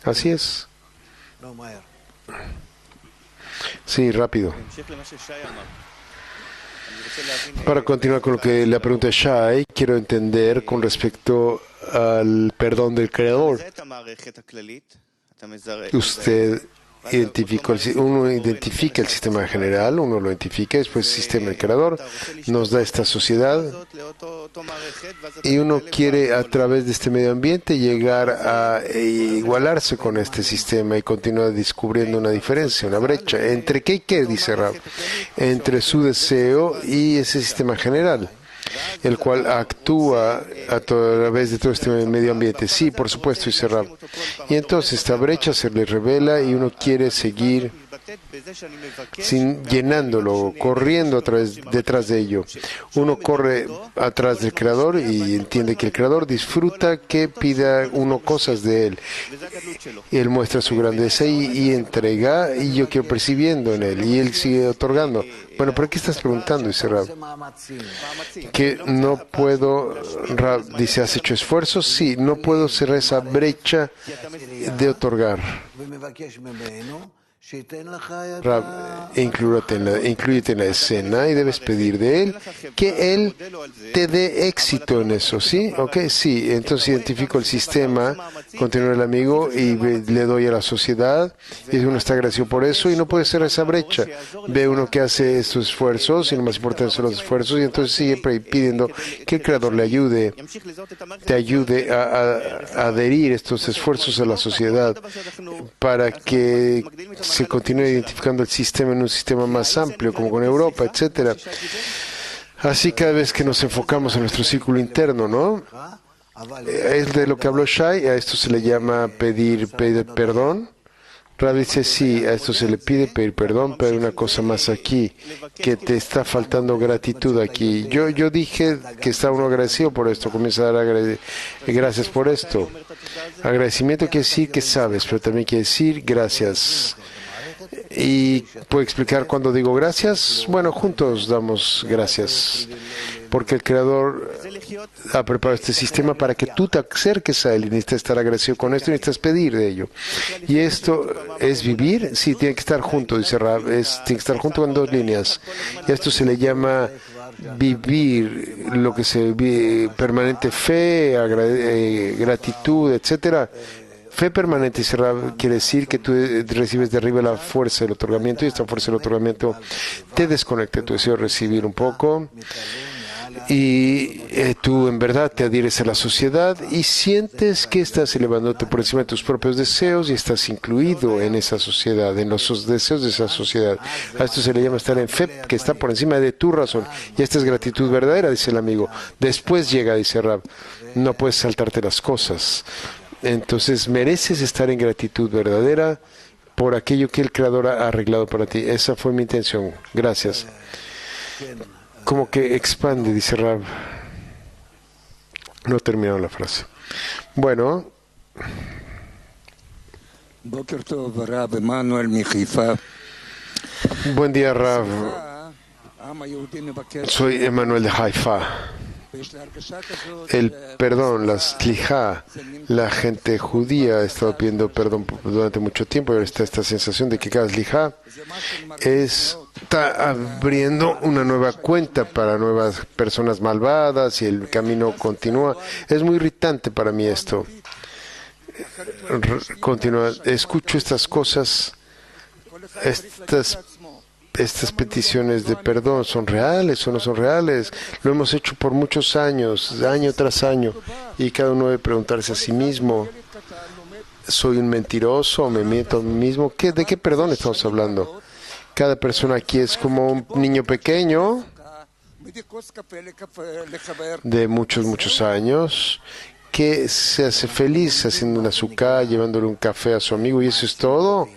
Así es. Sí, rápido. Para continuar con lo que la pregunta de Shai, quiero entender con respecto al perdón del Creador. Usted uno identifica el sistema general, uno lo identifica, después el sistema del Creador nos da esta sociedad y uno quiere a través de este medio ambiente llegar a igualarse con este sistema y continuar descubriendo una diferencia, una brecha. ¿Entre qué y qué? Dice Rab. Entre su deseo y ese sistema general, el cual actúa a través de todo este medio ambiente. Sí, por supuesto, dice Rab. Y entonces esta brecha se le revela y uno quiere seguir llenándolo, corriendo detrás de ello. Uno corre atrás del Creador y entiende que el Creador disfruta que pida uno cosas de Él. Él muestra su grandeza y entrega, y yo quiero percibiendo en Él, y Él sigue otorgando. Bueno, ¿por qué estás preguntando? Dice Rab. Que no puedo, Rab dice, ¿has hecho esfuerzos? Sí, no puedo cerrar esa brecha de otorgar. Rab, inclúyete en la escena y debes pedir de Él que Él te dé éxito en eso, ¿sí? ¿Ok? Sí, entonces identifico el sistema, continúa el amigo y le doy a la sociedad y uno está agradecido por eso y no puede ser esa brecha. Ve uno que hace estos esfuerzos y lo más importante son los esfuerzos y entonces sigue pidiendo que el Creador le ayude, te ayude a adherir estos esfuerzos a la sociedad para que se continúa identificando el sistema en un sistema más amplio, como con Europa, etcétera. Así cada vez que nos enfocamos en nuestro círculo interno, ¿no? Es de lo que habló Shai, a esto se le llama pedir perdón. Rab dice, sí, a esto se le pide pedir perdón, pero hay una cosa más aquí, que te está faltando gratitud aquí. Yo dije que está uno agradecido por esto, comienza a dar gracias por esto. Agradecimiento quiere decir que sabes, pero también quiere decir gracias. ¿Y puedo explicar cuando digo gracias? Bueno, juntos damos gracias, porque el Creador ha preparado este sistema para que tú te acerques a Él y necesitas estar agradecido con esto y necesitas pedir de ello. ¿Y esto es vivir? Sí, tiene que estar junto, dice Rab, tiene que estar junto en dos líneas. Y a esto se le llama vivir, lo que se vive, permanente fe, gratitud, etcétera. Fe permanente, quiere decir que tú recibes de arriba la fuerza del otorgamiento y esta fuerza del otorgamiento te desconecta de tu deseo de recibir un poco Y tú en verdad te adhieres a la sociedad y sientes que estás elevándote por encima de tus propios deseos y estás incluido en esa sociedad, en los deseos de esa sociedad. A esto se le llama estar en fe, que está por encima de tu razón. Y esta es gratitud verdadera, dice el amigo. Después llega, dice Rab, no puedes saltarte las cosas. Entonces mereces estar en gratitud verdadera por aquello que el Creador ha arreglado para ti. Esa fue mi intención. Gracias. Como que expande, dice Rab. No terminaron la frase. Bueno. Buen día, Rab. Soy Emanuel de Haifa. El perdón, la slijá, la gente judía ha estado pidiendo perdón durante mucho tiempo y ahora está esta sensación de que cada slijá está abriendo una nueva cuenta para nuevas personas malvadas y el camino continúa. Es muy irritante para mí esto. Continúa. Escucho estas cosas, estas peticiones de perdón, ¿son reales o no son reales? Lo hemos hecho por muchos años, año tras año, y cada uno debe preguntarse a sí mismo, ¿soy un mentiroso o me miento a mí mismo? ¿De qué perdón estamos hablando? Cada persona aquí es como un niño pequeño de muchos años que se hace feliz haciendo una azúcar, llevándole un café a su amigo, y eso es todo.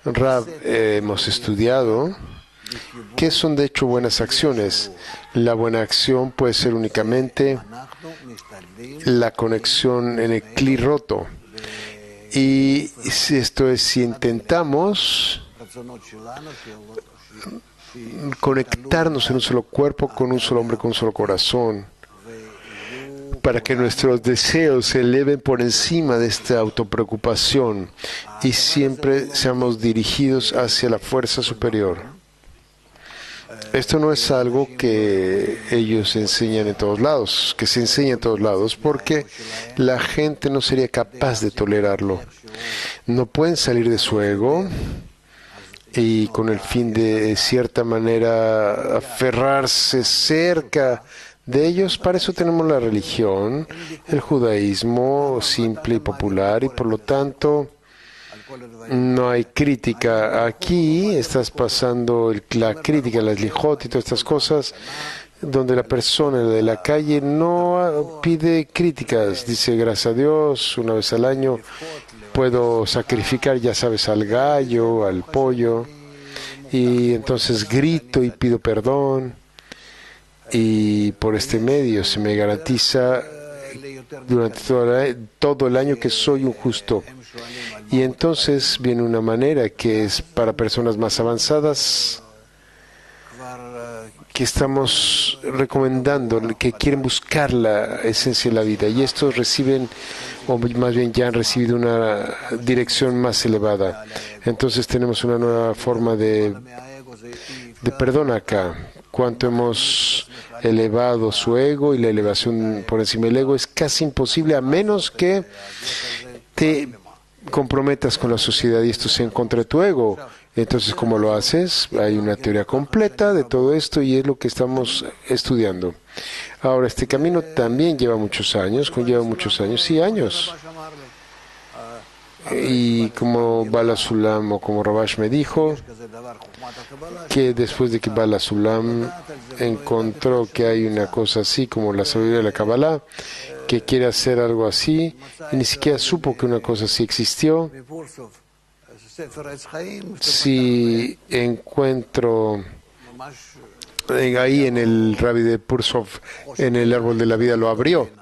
Rab, hemos estudiado qué son de hecho buenas acciones. La buena acción puede ser únicamente la conexión en el cli roto. Y esto es si intentamos conectarnos en un solo cuerpo, con un solo hombre, con un solo corazón, para que nuestros deseos se eleven por encima de esta autopreocupación y siempre seamos dirigidos hacia la fuerza superior. Esto no es algo que ellos enseñan en todos lados, que se enseña en todos lados, porque la gente no sería capaz de tolerarlo. No pueden salir de su ego y con el fin de cierta manera aferrarse cerca de ellos. Para eso tenemos la religión, el judaísmo simple y popular, y por lo tanto no hay crítica. Aquí estás pasando la crítica, las lijot y todas estas cosas, donde la persona de la calle no pide críticas. Dice, gracias a Dios, una vez al año puedo sacrificar, ya sabes, al gallo, al pollo, y entonces grito y pido perdón. Y por este medio se me garantiza durante todo el año que soy un justo. Y entonces viene una manera que es para personas más avanzadas, que estamos recomendando, que quieren buscar la esencia de la vida. Y estos reciben, o más bien ya han recibido una dirección más elevada. Entonces tenemos una nueva forma de perdón acá. Cuánto hemos elevado su ego, y la elevación por encima del ego es casi imposible a menos que te comprometas con la sociedad y esto sea en contra de tu ego. Entonces, ¿cómo lo haces? Hay una teoría completa de todo esto y es lo que estamos estudiando. Ahora, este camino también lleva muchos años, sí, años. Y como Bala Sulam o como Rabash me dijo, que después de que Bala Sulam encontró que hay una cosa así como la sabiduría de la Kabbalah, que quiere hacer algo así, y ni siquiera supo que una cosa así existió. Si encuentro ahí en el Rabbi de Pursov, en el árbol de la vida, lo abrió.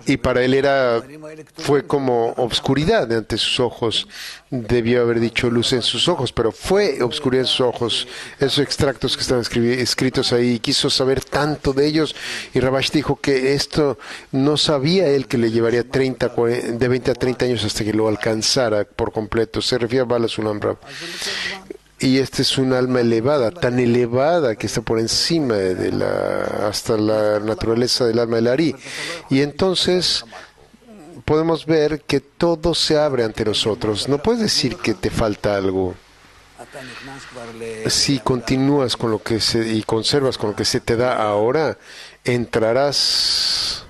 Y para él fue como obscuridad ante sus ojos. Debió haber dicho luz en sus ojos, pero fue obscuridad en sus ojos. Esos extractos que estaban escritos ahí, quiso saber tanto de ellos. Y Rabash dijo que esto no sabía él que le llevaría de 20 a 30 años hasta que lo alcanzara por completo. Se refiere a Bala Sulam Rab. Y este es un alma elevada, tan elevada que está por encima hasta la naturaleza del alma del Ari. Y entonces podemos ver que todo se abre ante nosotros. No puedes decir que te falta algo. Si continúas con lo que y conservas con lo que se te da ahora, entrarás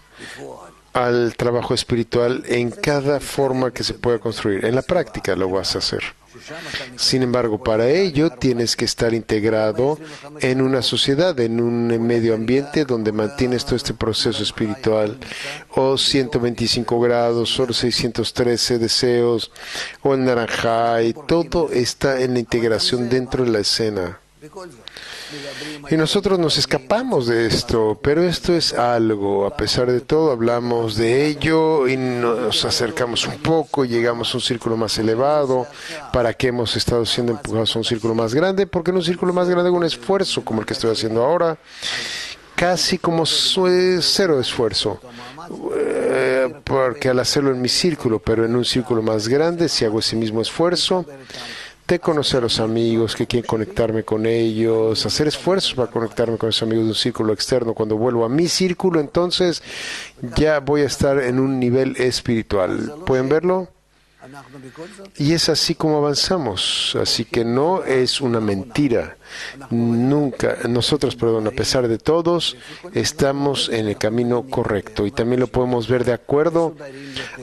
al trabajo espiritual en cada forma que se pueda construir. En la práctica lo vas a hacer. Sin embargo, para ello tienes que estar integrado en una sociedad, en un medio ambiente donde mantienes todo este proceso espiritual, o 125 grados, o 613 deseos, o el Naranjai, todo está en la integración dentro de la escena. Y nosotros nos escapamos de esto, pero esto es algo. A pesar de todo, hablamos de ello y nos acercamos un poco, llegamos a un círculo más elevado. ¿Para qué hemos estado siendo empujados a un círculo más grande? Porque en un círculo más grande, un esfuerzo como el que estoy haciendo ahora, casi como cero esfuerzo. Porque al hacerlo en mi círculo, pero en un círculo más grande, si hago ese mismo esfuerzo, de conocer a los amigos, que quieren conectarme con ellos, hacer esfuerzos para conectarme con esos amigos de un círculo externo. Cuando vuelvo a mi círculo, entonces ya voy a estar en un nivel espiritual. ¿Pueden verlo? Y es así como avanzamos. Así que no es una mentira. Nunca, nosotros, a pesar de todos, estamos en el camino correcto. Y también lo podemos ver de acuerdo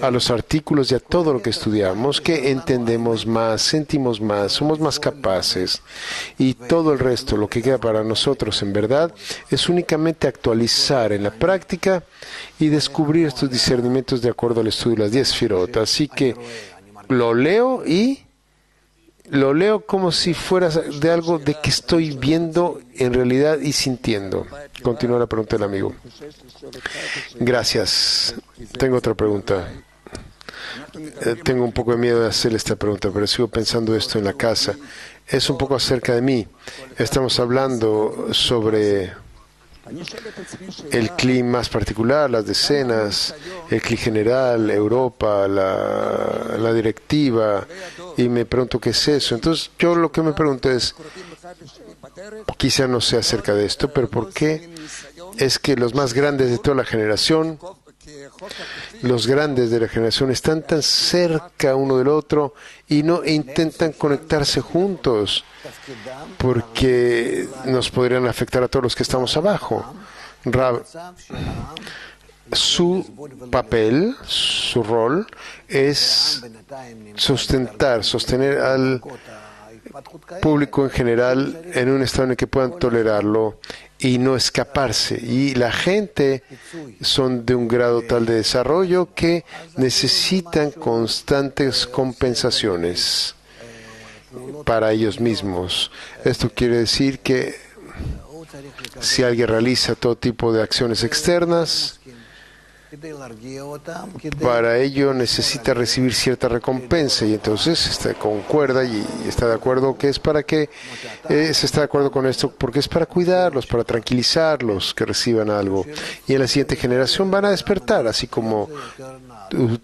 a los artículos y a todo lo que estudiamos, que entendemos más, sentimos más, somos más capaces. Y todo el resto, lo que queda para nosotros en verdad, es únicamente actualizar en la práctica y descubrir estos discernimientos de acuerdo al estudio de las 10 Sefirot. Así que lo leo y lo leo como si fuera de algo de que estoy viendo en realidad y sintiendo. Continúa la pregunta del amigo. Gracias. Tengo otra pregunta. Tengo un poco de miedo de hacer esta pregunta, pero sigo pensando esto en la casa. Es un poco acerca de mí. Estamos hablando sobre el clima más particular, las decenas, el clima general, Europa, la directiva, y me pregunto qué es eso. Entonces yo lo que me pregunto es, quizá no sea acerca de esto, pero ¿por qué es que los más grandes de toda la generación, los grandes de la generación están tan cerca uno del otro y no intentan conectarse juntos? Porque nos podrían afectar a todos los que estamos abajo. Su papel, su rol, es sostener al público en general en un estado en el que puedan tolerarlo y no escaparse. Y la gente son de un grado tal de desarrollo que necesitan constantes compensaciones para ellos mismos. Esto quiere decir que si alguien realiza todo tipo de acciones externas, para ello necesita recibir cierta recompensa, y entonces concuerda y está de acuerdo que es para que se está de acuerdo con esto porque es para cuidarlos, para tranquilizarlos, que reciban algo. Y en la siguiente generación van a despertar, así como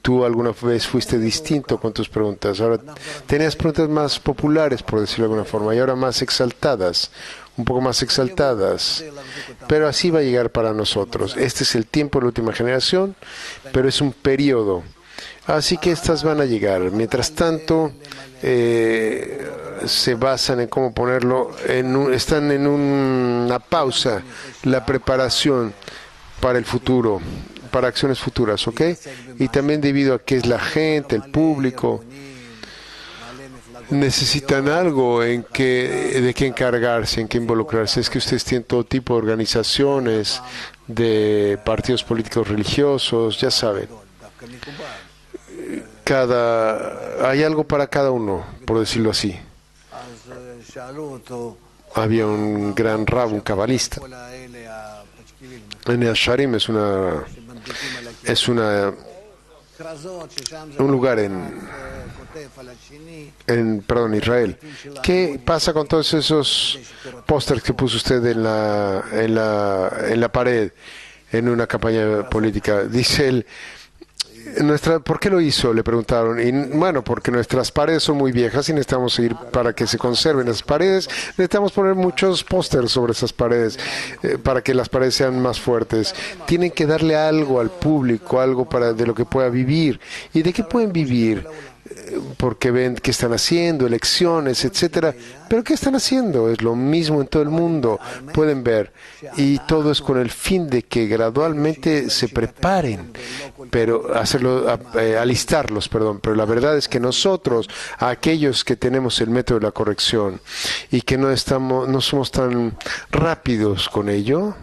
tú alguna vez fuiste distinto con tus preguntas. Ahora tenías preguntas más populares, por decirlo de alguna forma, y ahora más exaltadas, un poco más exaltadas. Pero así va a llegar para nosotros. Este es el tiempo de la última generación, pero es un periodo. Así que estas van a llegar. Mientras tanto, se basan en cómo ponerlo, están en una pausa, la preparación para el futuro, para acciones futuras, ¿ok? Y también debido a que es la gente, el público, necesitan algo de qué encargarse, en qué involucrarse. Es que ustedes tienen todo tipo de organizaciones, de partidos políticos religiosos, ya saben. Hay algo para cada uno, por decirlo así. Había un gran rab, un cabalista. En el Sharim es un lugar en Israel. ¿Qué pasa con todos esos pósters que puso usted en la pared en una campaña política? Dice él, ¿por qué lo hizo?, le preguntaron. Y bueno, porque nuestras paredes son muy viejas y necesitamos seguir para que se conserven esas paredes. Necesitamos poner muchos pósters sobre esas paredes para que las paredes sean más fuertes. Tienen que darle algo al público, algo de lo que pueda vivir. ¿Y de qué pueden vivir? porque ven qué están haciendo, elecciones, etcétera. Pero ¿qué están haciendo? Es lo mismo en todo el mundo. Pueden ver. Y todo es con el fin de que gradualmente se preparen, pero alistarlos, perdón. Pero la verdad es que nosotros, aquellos que tenemos el método de la corrección y que no somos tan rápidos con ello,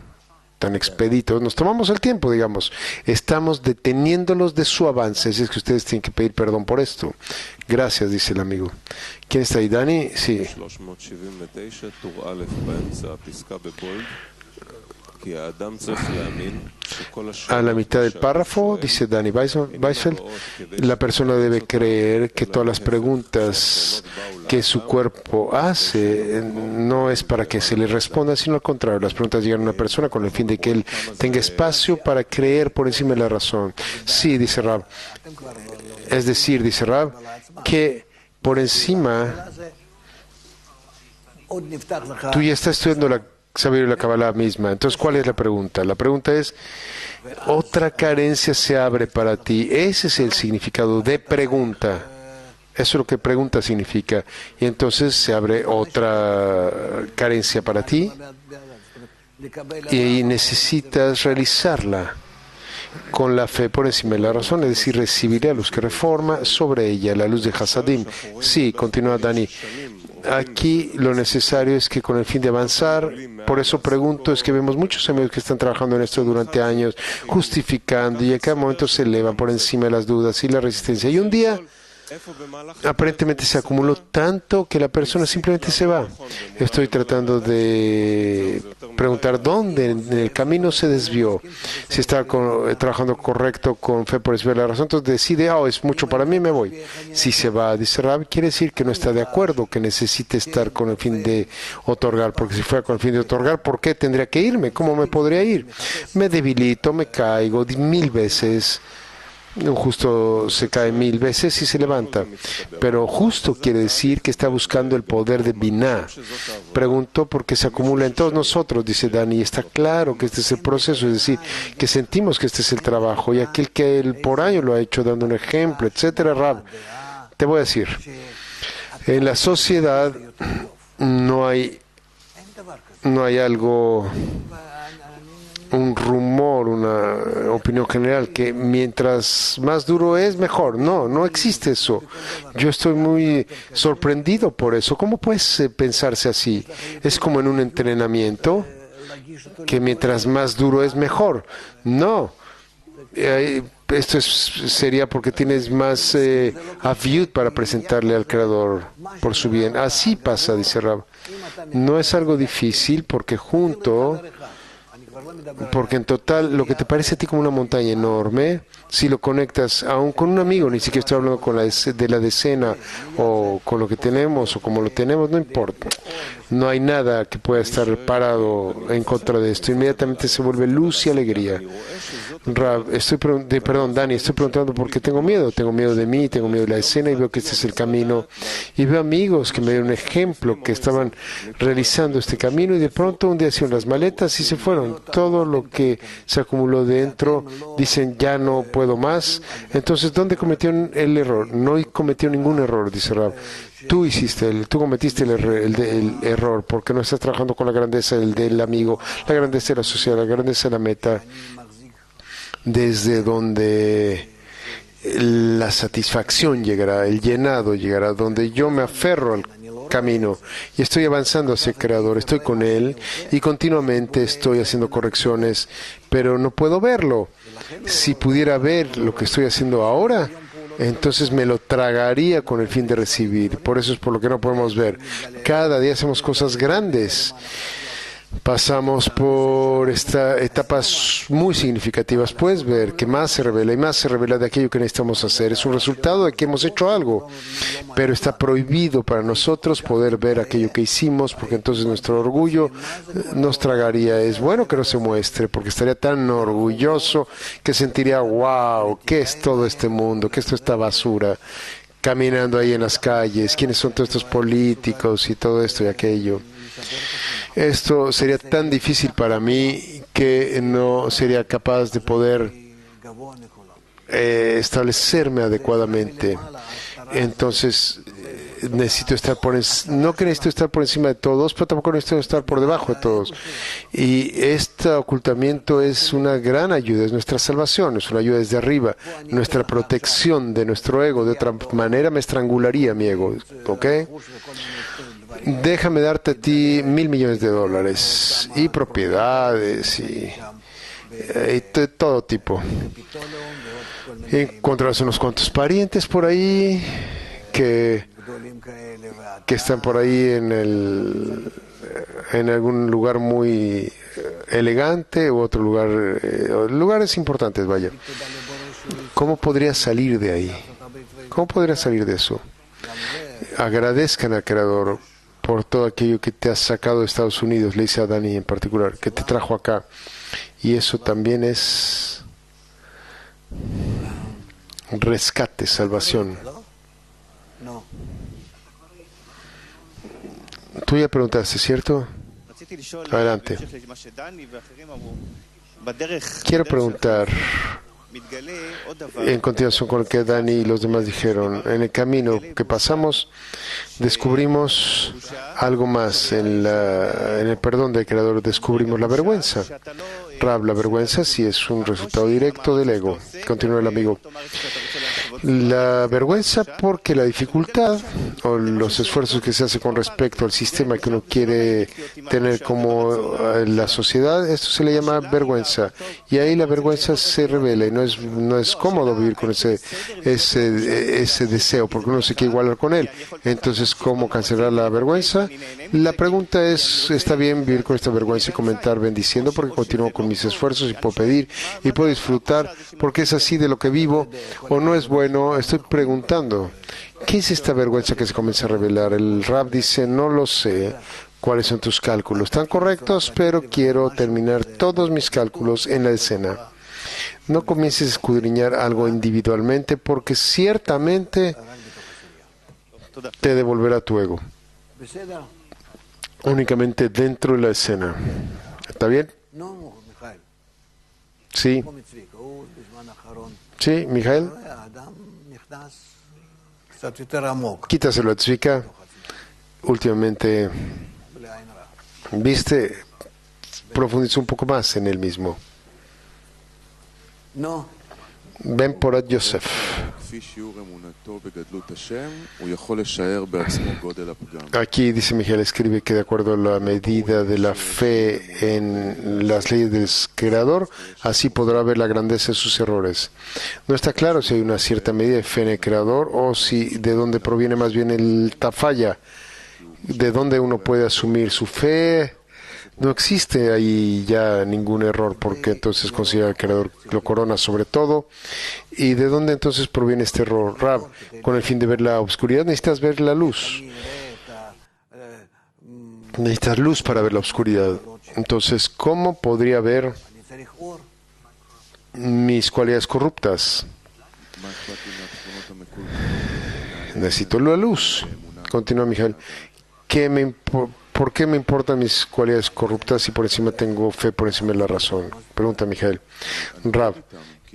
tan expeditos, nos tomamos el tiempo, digamos, estamos deteniéndolos de su avance. Así es que ustedes tienen que pedir perdón por esto. Gracias, dice el amigo. ¿Quién está ahí, Dani? Sí. A la mitad del párrafo, dice Danny Weisfeld, la persona debe creer que todas las preguntas que su cuerpo hace no es para que se le responda, sino al contrario. Las preguntas llegan a una persona con el fin de que él tenga espacio para creer por encima de la razón. Sí, dice Rab. Es decir, dice Rab, que por encima, tú ya estás estudiando la sabiduría de la Kabbalah misma. Entonces, ¿cuál es la pregunta? La pregunta es, otra carencia se abre para ti. Ese es el significado de pregunta. Eso es lo que pregunta significa. Y entonces se abre otra carencia para ti y necesitas realizarla con la fe por encima de la razón, es decir, recibir la luz que reforma sobre ella, la luz de Hasadim. Sí, continúa Dani. Aquí lo necesario es que con el fin de avanzar, por eso pregunto, es que vemos muchos amigos que están trabajando en esto durante años, justificando, y en cada momento se elevan por encima de las dudas y la resistencia. Y un día, aparentemente se acumuló tanto que la persona simplemente se va. Estoy tratando de preguntar dónde en el camino se desvió. Si está trabajando correcto con fe por encima de la razón, entonces decide, es mucho para mí, me voy. Si se va, dice Rab, quiere decir que no está de acuerdo, que necesite estar con el fin de otorgar, porque si fuera con el fin de otorgar, ¿por qué tendría que irme? ¿Cómo me podría ir? Me debilito, me caigo 1000 veces. Un justo se cae 1000 veces y se levanta. Pero justo quiere decir que está buscando el poder de Binah. Preguntó por qué se acumula en todos nosotros, dice Dani. Está claro que este es el proceso, es decir, que sentimos que este es el trabajo. Y aquel que por año lo ha hecho dando un ejemplo, etcétera, Rab. Te voy a decir, en la sociedad no hay algo, un rumor, una opinión general que mientras más duro es, mejor. No existe eso. Yo estoy muy sorprendido por eso. ¿Cómo puedes pensarse así? Es como en un entrenamiento, que mientras más duro es, mejor. No. Esto sería porque tienes más aviud para presentarle al Creador por su bien. Así pasa, dice Rab. No es algo difícil porque en total lo que te parece a ti como una montaña enorme, si lo conectas aún con un amigo, ni siquiera estoy hablando de la decena o con lo que tenemos o como lo tenemos, no importa. No hay nada que pueda estar parado en contra de esto. Inmediatamente se vuelve luz y alegría. Dani, estoy preguntando por qué tengo miedo. Tengo miedo de mí, tengo miedo de la escena y veo que este es el camino. Y veo amigos que me dieron un ejemplo, que estaban realizando este camino y de pronto un día hicieron las maletas y se fueron. Todo lo que se acumuló dentro, dicen ya no puedo más. Entonces, ¿dónde cometieron el error? No cometió ningún error, dice Rab. Tú cometiste el error porque no estás trabajando con la grandeza del amigo, la grandeza de la sociedad, la grandeza de la meta, desde donde la satisfacción llegará, el llenado llegará, donde yo me aferro al camino y estoy avanzando hacia el Creador, estoy con Él y continuamente estoy haciendo correcciones, pero no puedo verlo. Si pudiera ver lo que estoy haciendo ahora, entonces me lo tragaría con el fin de recibir. Por eso es por lo que no podemos ver. Cada día hacemos cosas grandes. Pasamos por etapas muy significativas. Puedes ver que más se revela y más se revela de aquello que necesitamos hacer. Es un resultado de que hemos hecho algo, pero está prohibido para nosotros poder ver aquello que hicimos, porque entonces nuestro orgullo nos tragaría. Es bueno que no se muestre, porque estaría tan orgulloso que sentiría, wow, ¿qué es todo este mundo? ¿Qué es toda esta basura? Caminando ahí en las calles, ¿quiénes son todos estos políticos y todo esto y aquello? Esto sería tan difícil para mí que no sería capaz de poder establecerme adecuadamente. Entonces, necesito estar no que necesito estar por encima de todos, pero tampoco necesito estar por debajo de todos. Y este ocultamiento es una gran ayuda, es nuestra salvación, es una ayuda desde arriba, nuestra protección de nuestro ego. De otra manera me estrangularía mi ego, ¿ok? Déjame darte a ti $1,000 millones y propiedades y de todo tipo. Encontrarás unos cuantos parientes por ahí que están por ahí en algún lugar muy elegante u otro lugar, lugares importantes, vaya. ¿Cómo podría salir de ahí? ¿Cómo podría salir de eso? Agradezcan al Creador por todo aquello que te has sacado de Estados Unidos, le dice a Dani en particular, que te trajo acá. Y eso también es rescate, salvación. Tú ya preguntaste, ¿cierto? Adelante. Quiero preguntar, en continuación con lo que Dani y los demás dijeron, en el camino que pasamos, descubrimos algo más. En el perdón del Creador descubrimos la vergüenza. Rab, la vergüenza sí es un resultado directo del ego. Continúa el amigo. La vergüenza porque la dificultad o los esfuerzos que se hace con respecto al sistema que uno quiere tener como la sociedad, esto se le llama vergüenza. Y ahí la vergüenza se revela y no es cómodo vivir con ese deseo porque uno se quiere igualar con él. Entonces, ¿cómo cancelar la vergüenza? La pregunta es, ¿está bien vivir con esta vergüenza y comentar bendiciendo porque continúo con mis esfuerzos y puedo pedir y puedo disfrutar porque es así de lo que vivo o no es bueno? Estoy preguntando, ¿qué es esta vergüenza que se comienza a revelar? El Rab dice, no lo sé. ¿Cuáles son tus cálculos? Están correctos, pero quiero terminar todos mis cálculos en la escena. No comiences a escudriñar algo individualmente porque ciertamente te devolverá tu ego. Únicamente dentro de la escena. ¿Está bien? Sí. Sí, Mijael. Quítaselo a Tzvika. Últimamente, viste, profundizó un poco más en él mismo. Ben Porat Yosef. Aquí dice Miguel, escribe que de acuerdo a la medida de la fe en las leyes del Creador, así podrá ver la grandeza de sus errores. No está claro si hay una cierta medida de fe en el Creador o si de dónde proviene más bien el tafalla, de dónde uno puede asumir su fe. No existe ahí ya ningún error porque entonces considera el Creador lo corona sobre todo. ¿Y de dónde entonces proviene este error? Rab, con el fin de ver la oscuridad necesitas ver la luz. Necesitas luz para ver la oscuridad. Entonces, ¿cómo podría ver mis cualidades corruptas? Necesito la luz. Continúa Mijael. ¿Por qué me importan mis cualidades corruptas si por encima tengo fe por encima de la razón? Pregunta Mijael. Rab,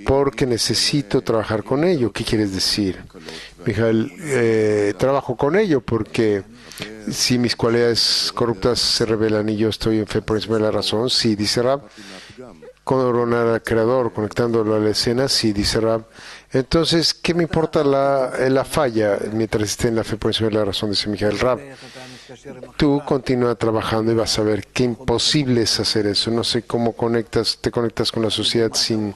porque necesito trabajar con ello. ¿Qué quieres decir? Mijael, trabajo con ello porque si mis cualidades corruptas se revelan y yo estoy en fe por encima de la razón, sí, dice Rab. Coronar al Creador, conectándolo a la escena, sí, dice Rab. Entonces, ¿qué me importa la falla mientras esté en la fe por encima de la razón? Dice Mijael. Rab, tú continúa trabajando y vas a ver qué imposible es hacer eso. No sé cómo te conectas con la sociedad sin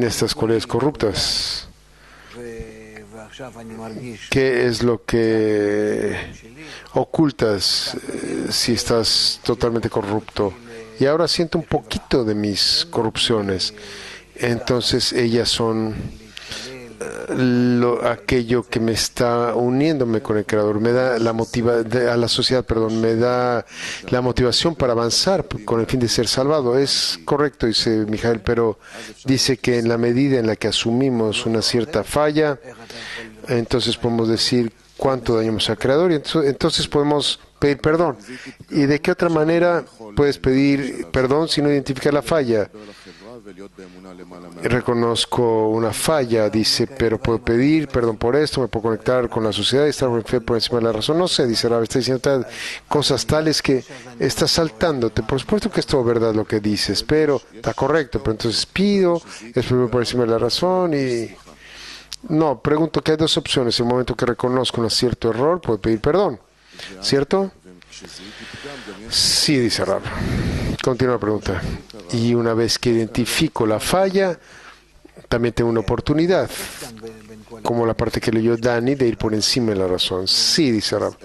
estas cualidades corruptas. ¿Qué es lo que ocultas si estás totalmente corrupto? Y ahora siento un poquito de mis corrupciones. Entonces ellas son aquello que me está uniéndome con el Creador, me da a la sociedad, me da la motivación para avanzar con el fin de ser salvado. Es correcto, dice Mijael, pero dice que en la medida en la que asumimos una cierta falla, entonces podemos decir cuánto dañamos al Creador y entonces podemos pedir perdón. ¿Y de qué otra manera puedes pedir perdón si no identificas la falla? reconozco una falla, dice, pero puedo pedir perdón por esto, me puedo conectar con la sociedad y estar por encima de la razón. No sé, dice Rab, está diciendo cosas tales que estás saltándote. Por supuesto que es todo verdad lo que dices, pero está correcto. Pero entonces pido, es por encima de la razón y... No, pregunto que hay dos opciones. En el momento que reconozco un cierto error, puedo pedir perdón, ¿cierto? Sí, dice Rab. Continúa la pregunta. Y una vez que identifico la falla, también tengo una oportunidad, como la parte que leyó Dani, de ir por encima de la razón. Sí, dice Rab.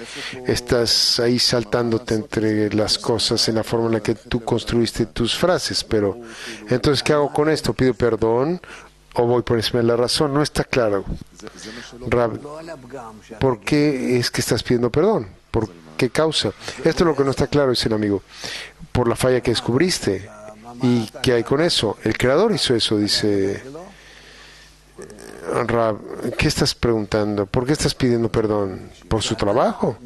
Estás ahí saltándote entre las cosas en la forma en la que tú construiste tus frases, pero entonces, ¿qué hago con esto? ¿Pido perdón o voy por encima de la razón? No está claro. Rab, ¿por qué es que estás pidiendo perdón? ¿Por qué causa? Esto es lo que no está claro, dice el amigo. Por la falla que descubriste. ¿Y qué hay con eso? El creador hizo eso, dice Rab. ¿Qué estás preguntando? ¿Por qué estás pidiendo perdón? ¿Por su trabajo?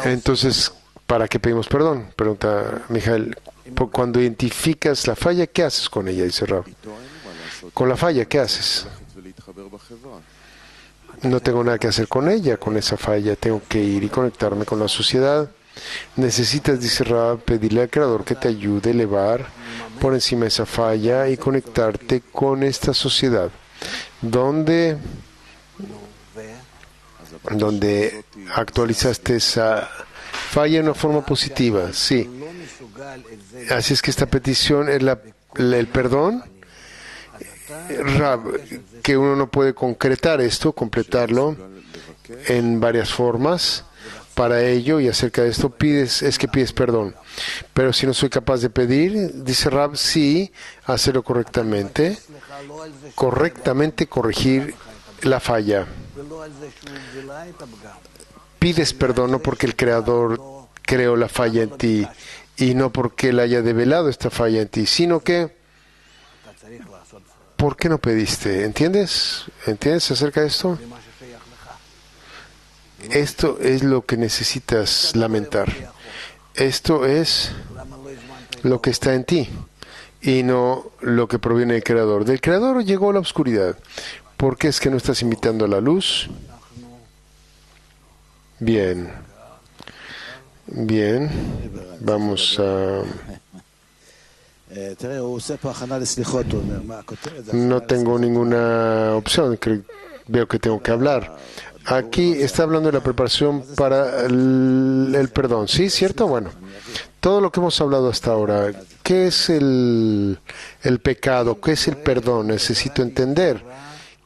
Entonces, ¿para qué pedimos perdón? Pregunta Mijael. Cuando identificas la falla, ¿qué haces con ella? Dice Rab. Con la falla, ¿qué haces? No tengo nada que hacer con ella, con esa falla. Tengo que ir y conectarme con la sociedad. Necesitas, dice Rab, pedirle al Creador que te ayude a elevar por encima de esa falla y conectarte con esta sociedad, donde actualizaste esa falla en una forma positiva. Sí. Así es que esta petición es el perdón. Rab, que uno no puede concretar esto, completarlo en varias formas. Para ello y acerca de esto pides perdón. Pero si no soy capaz de pedir, dice Rab, sí, hacerlo correctamente corregir la falla. Pides perdón no porque el Creador creó la falla en ti y no porque Él haya develado esta falla en ti, sino que ¿por qué no pediste? ¿Entiendes? ¿Entiendes acerca de esto? Esto es lo que necesitas lamentar. Esto es lo que está en ti y no lo que proviene del Creador. Del Creador llegó la oscuridad. ¿Por qué es que no estás invitando a la luz? Bien. Bien. Vamos a... No tengo ninguna opción. Veo que tengo que hablar. Aquí está hablando de la preparación para el perdón. ¿Sí? ¿Cierto? Bueno, todo lo que hemos hablado hasta ahora, ¿qué es el pecado? ¿Qué es el perdón? Necesito entender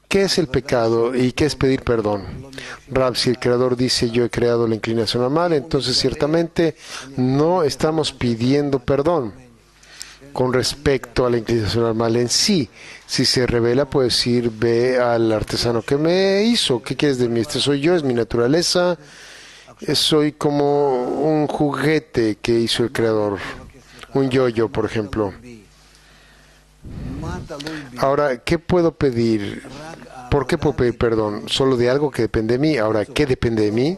qué es el pecado y qué es pedir perdón. Rab, si el Creador dice yo he creado la inclinación al mal, entonces ciertamente no estamos pidiendo perdón con respecto a la inclinación al mal en sí. Si se revela, puede decir, ve al artesano que me hizo. ¿Qué quieres de mí? Este soy yo, es mi naturaleza. Soy como un juguete que hizo el Creador. Un yo-yo, por ejemplo. Ahora, ¿qué puedo pedir? ¿Por qué puedo pedir perdón? Solo de algo que depende de mí. Ahora, ¿qué depende de mí?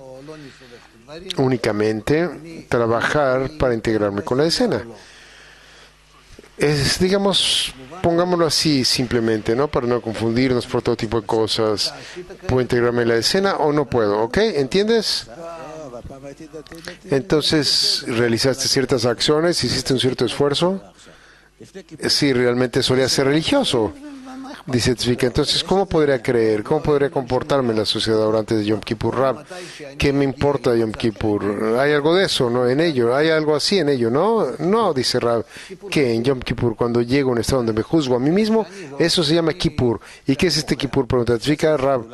Únicamente trabajar para integrarme con la escena. Es, digamos, pongámoslo así simplemente, ¿no? Para no confundirnos por todo tipo de cosas. ¿Puedo integrarme en la escena o no puedo? ¿Ok? ¿Entiendes? Entonces, realizaste ciertas acciones, hiciste un cierto esfuerzo. Sí, realmente solía ser religioso. Dice Tzvika, entonces, ¿cómo podría creer? ¿Cómo podría comportarme en la sociedad ahora antes de Yom Kippur? Rab, ¿qué me importa Yom Kippur? ¿Hay algo de eso, no? En ello, ¿hay algo así en ello, no? No, dice Rab, que en Yom Kippur, cuando llego a un estado donde me juzgo a mí mismo, eso se llama Kippur. ¿Y qué es este Kippur? Pregunta Tzvika, Rab.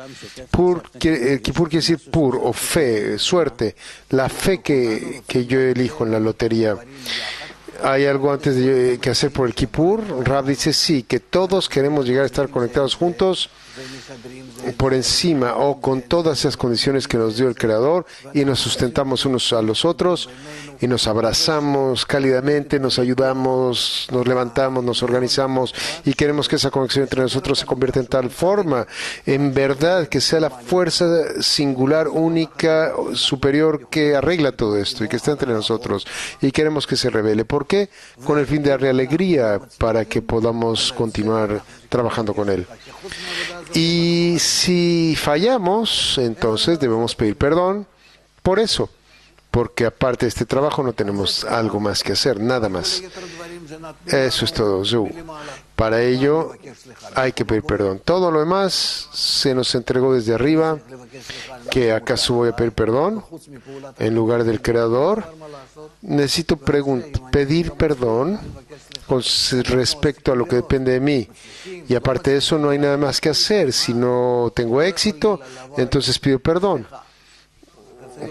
Kippur quiere decir pur, o fe, suerte. La fe que yo elijo en la lotería. ¿Hay algo antes que hacer por el Kippur? Rab dice sí, que todos queremos llegar a estar conectados juntos por encima o con todas esas condiciones que nos dio el Creador y nos sustentamos unos a los otros y nos abrazamos cálidamente, nos ayudamos, nos levantamos, nos organizamos y queremos que esa conexión entre nosotros se convierta en tal forma, en verdad, que sea la fuerza singular, única, superior que arregla todo esto y que está entre nosotros y queremos que se revele. ¿Por qué? Con el fin de darle alegría para que podamos continuar trabajando con Él. Y si fallamos, entonces debemos pedir perdón por eso, porque aparte de este trabajo no tenemos algo más que hacer, nada más. Eso es todo, Zu. Para ello hay que pedir perdón. Todo lo demás se nos entregó desde arriba. ¿Que acaso voy a pedir perdón en lugar del Creador? Necesito pedir perdón con respecto a lo que depende de mí. Y aparte de eso no hay nada más que hacer. Si no tengo éxito, entonces pido perdón.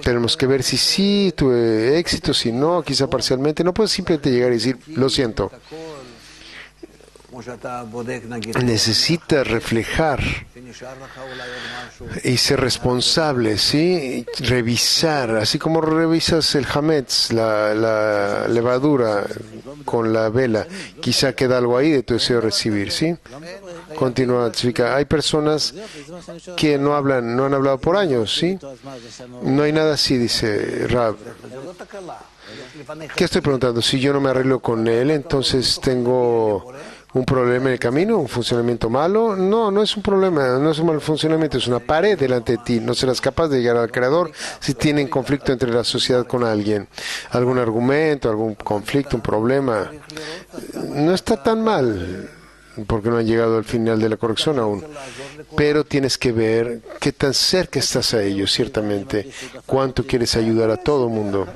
Tenemos que ver si sí tuve éxito, si no, quizá parcialmente. No puedes simplemente llegar y decir, lo siento. Necesitas reflejar y ser responsable, ¿sí? Revisar, así como revisas el hametz, la levadura con la vela. Quizá queda algo ahí de tu deseo de recibir, ¿sí? Continúa, Tzvika. Hay personas que no han hablado por años, ¿sí? No hay nada así, dice Rab. ¿Qué estoy preguntando? Si yo no me arreglo con él, entonces tengo un problema en el camino, un funcionamiento malo. No, no es un problema, no es un mal funcionamiento, es una pared delante de ti. No serás capaz de llegar al Creador si tienen conflicto entre la sociedad con alguien. Algún argumento, algún conflicto, un problema. No está tan mal, porque no han llegado al final de la corrección aún. Pero tienes que ver qué tan cerca estás a ellos, ciertamente. Cuánto quieres ayudar a todo el mundo.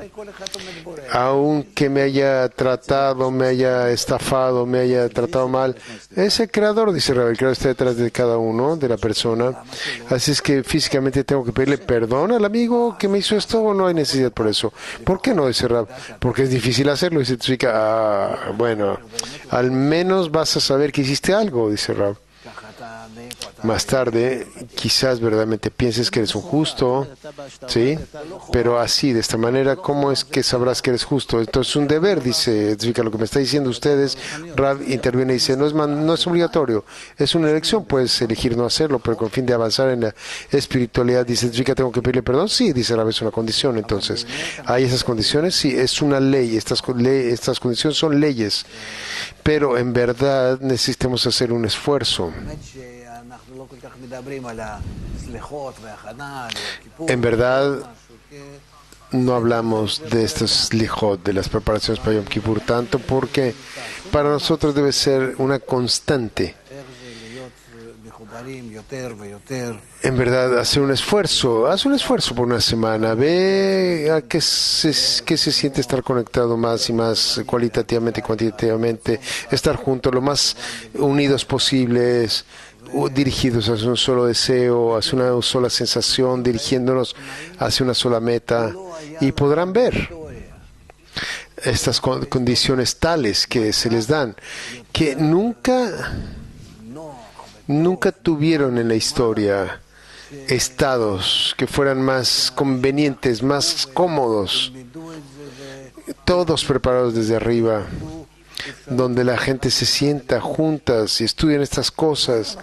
Aunque me haya tratado, me haya estafado, me haya tratado mal, es el Creador, dice Rab. El Creador está detrás de cada uno, de la persona. Así es que físicamente tengo que pedirle perdón al amigo que me hizo esto, o no hay necesidad por eso. ¿Por qué no, dice Rab? Porque es difícil hacerlo, dice Tzvika. Bueno, al menos vas a saber que hiciste algo, dice Rab. Más tarde, quizás verdaderamente pienses que eres un justo, ¿sí? Pero así, de esta manera, ¿cómo es que sabrás que eres justo? Entonces, es un deber, dice Tzvika, lo que me está diciendo ustedes. Rab interviene y dice, no es obligatorio, es una elección, puedes elegir no hacerlo, pero con fin de avanzar en la espiritualidad, dice Tzvika, ¿tengo que pedirle perdón? Sí, dice Rab, es una condición. Entonces, ¿hay esas condiciones? Sí, es una ley, estas condiciones son leyes, pero en verdad necesitamos hacer un esfuerzo. En verdad, no hablamos de estos lijot, de las preparaciones para Yom Kippur, tanto porque para nosotros debe ser una constante. En verdad, hacer un esfuerzo, haz un esfuerzo por una semana, ve a qué se siente estar conectado más y más cualitativamente y cuantitativamente, estar juntos, lo más unidos posibles, dirigidos hacia un solo deseo, hacia una sola sensación, dirigiéndonos hacia una sola meta, y podrán ver estas condiciones tales que se les dan, que nunca tuvieron en la historia estados que fueran más convenientes, más cómodos, todos preparados desde arriba, donde la gente se sienta juntas y estudian estas cosas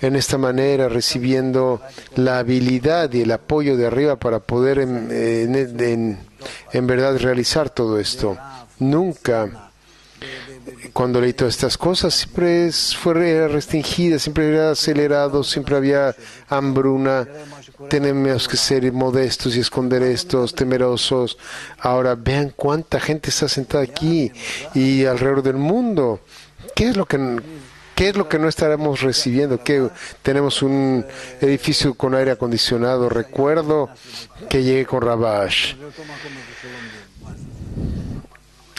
en esta manera, recibiendo la habilidad y el apoyo de arriba para poder en verdad realizar todo esto. Nunca, cuando leí todas estas cosas, siempre fue restringida, siempre era acelerado, siempre había hambruna. Tenemos que ser modestos y esconder estos, temerosos. Ahora vean cuánta gente está sentada aquí y alrededor del mundo. ¿Qué es lo que no estaremos recibiendo? ¿Qué? Tenemos un edificio con aire acondicionado. Recuerdo que llegué con Rabash.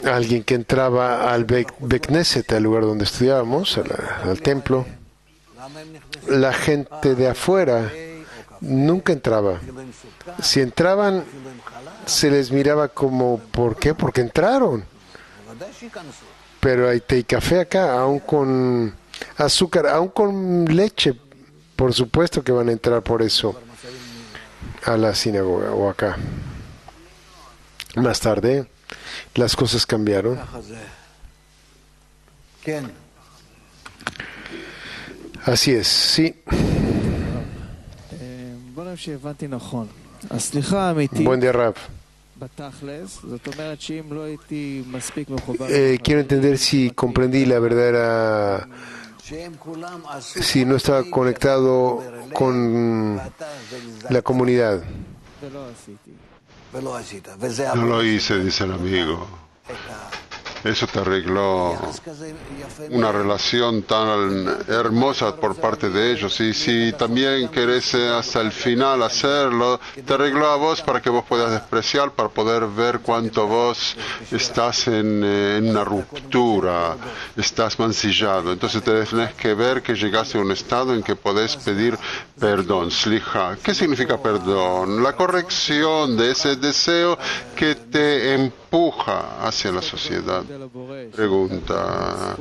Alguien que entraba al Bekneset, al lugar donde estudiábamos, al templo. La gente de afuera nunca entraba. Si entraban, se les miraba como, ¿por qué? Porque entraron. Pero hay té y café acá, aún con azúcar, aún con leche, Por supuesto que van a entrar por eso a la sinagoga o acá. Más tarde, las cosas cambiaron. Así es, sí. Buen día, Rab. Quiero entender si comprendí la verdadera, si no estaba conectado con la comunidad. No lo hice, dice el amigo. Eso te arregló una relación tan hermosa por parte de ellos. Y si también querés hasta el final hacerlo, te arregló a vos para que vos puedas despreciar, para poder ver cuánto vos estás en una ruptura, estás mancillado. Entonces tenés que ver que llegaste a un estado en que podés pedir perdón, sliha. ¿Qué significa perdón? La corrección de ese deseo que te empuja hacia la sociedad. Pregunta.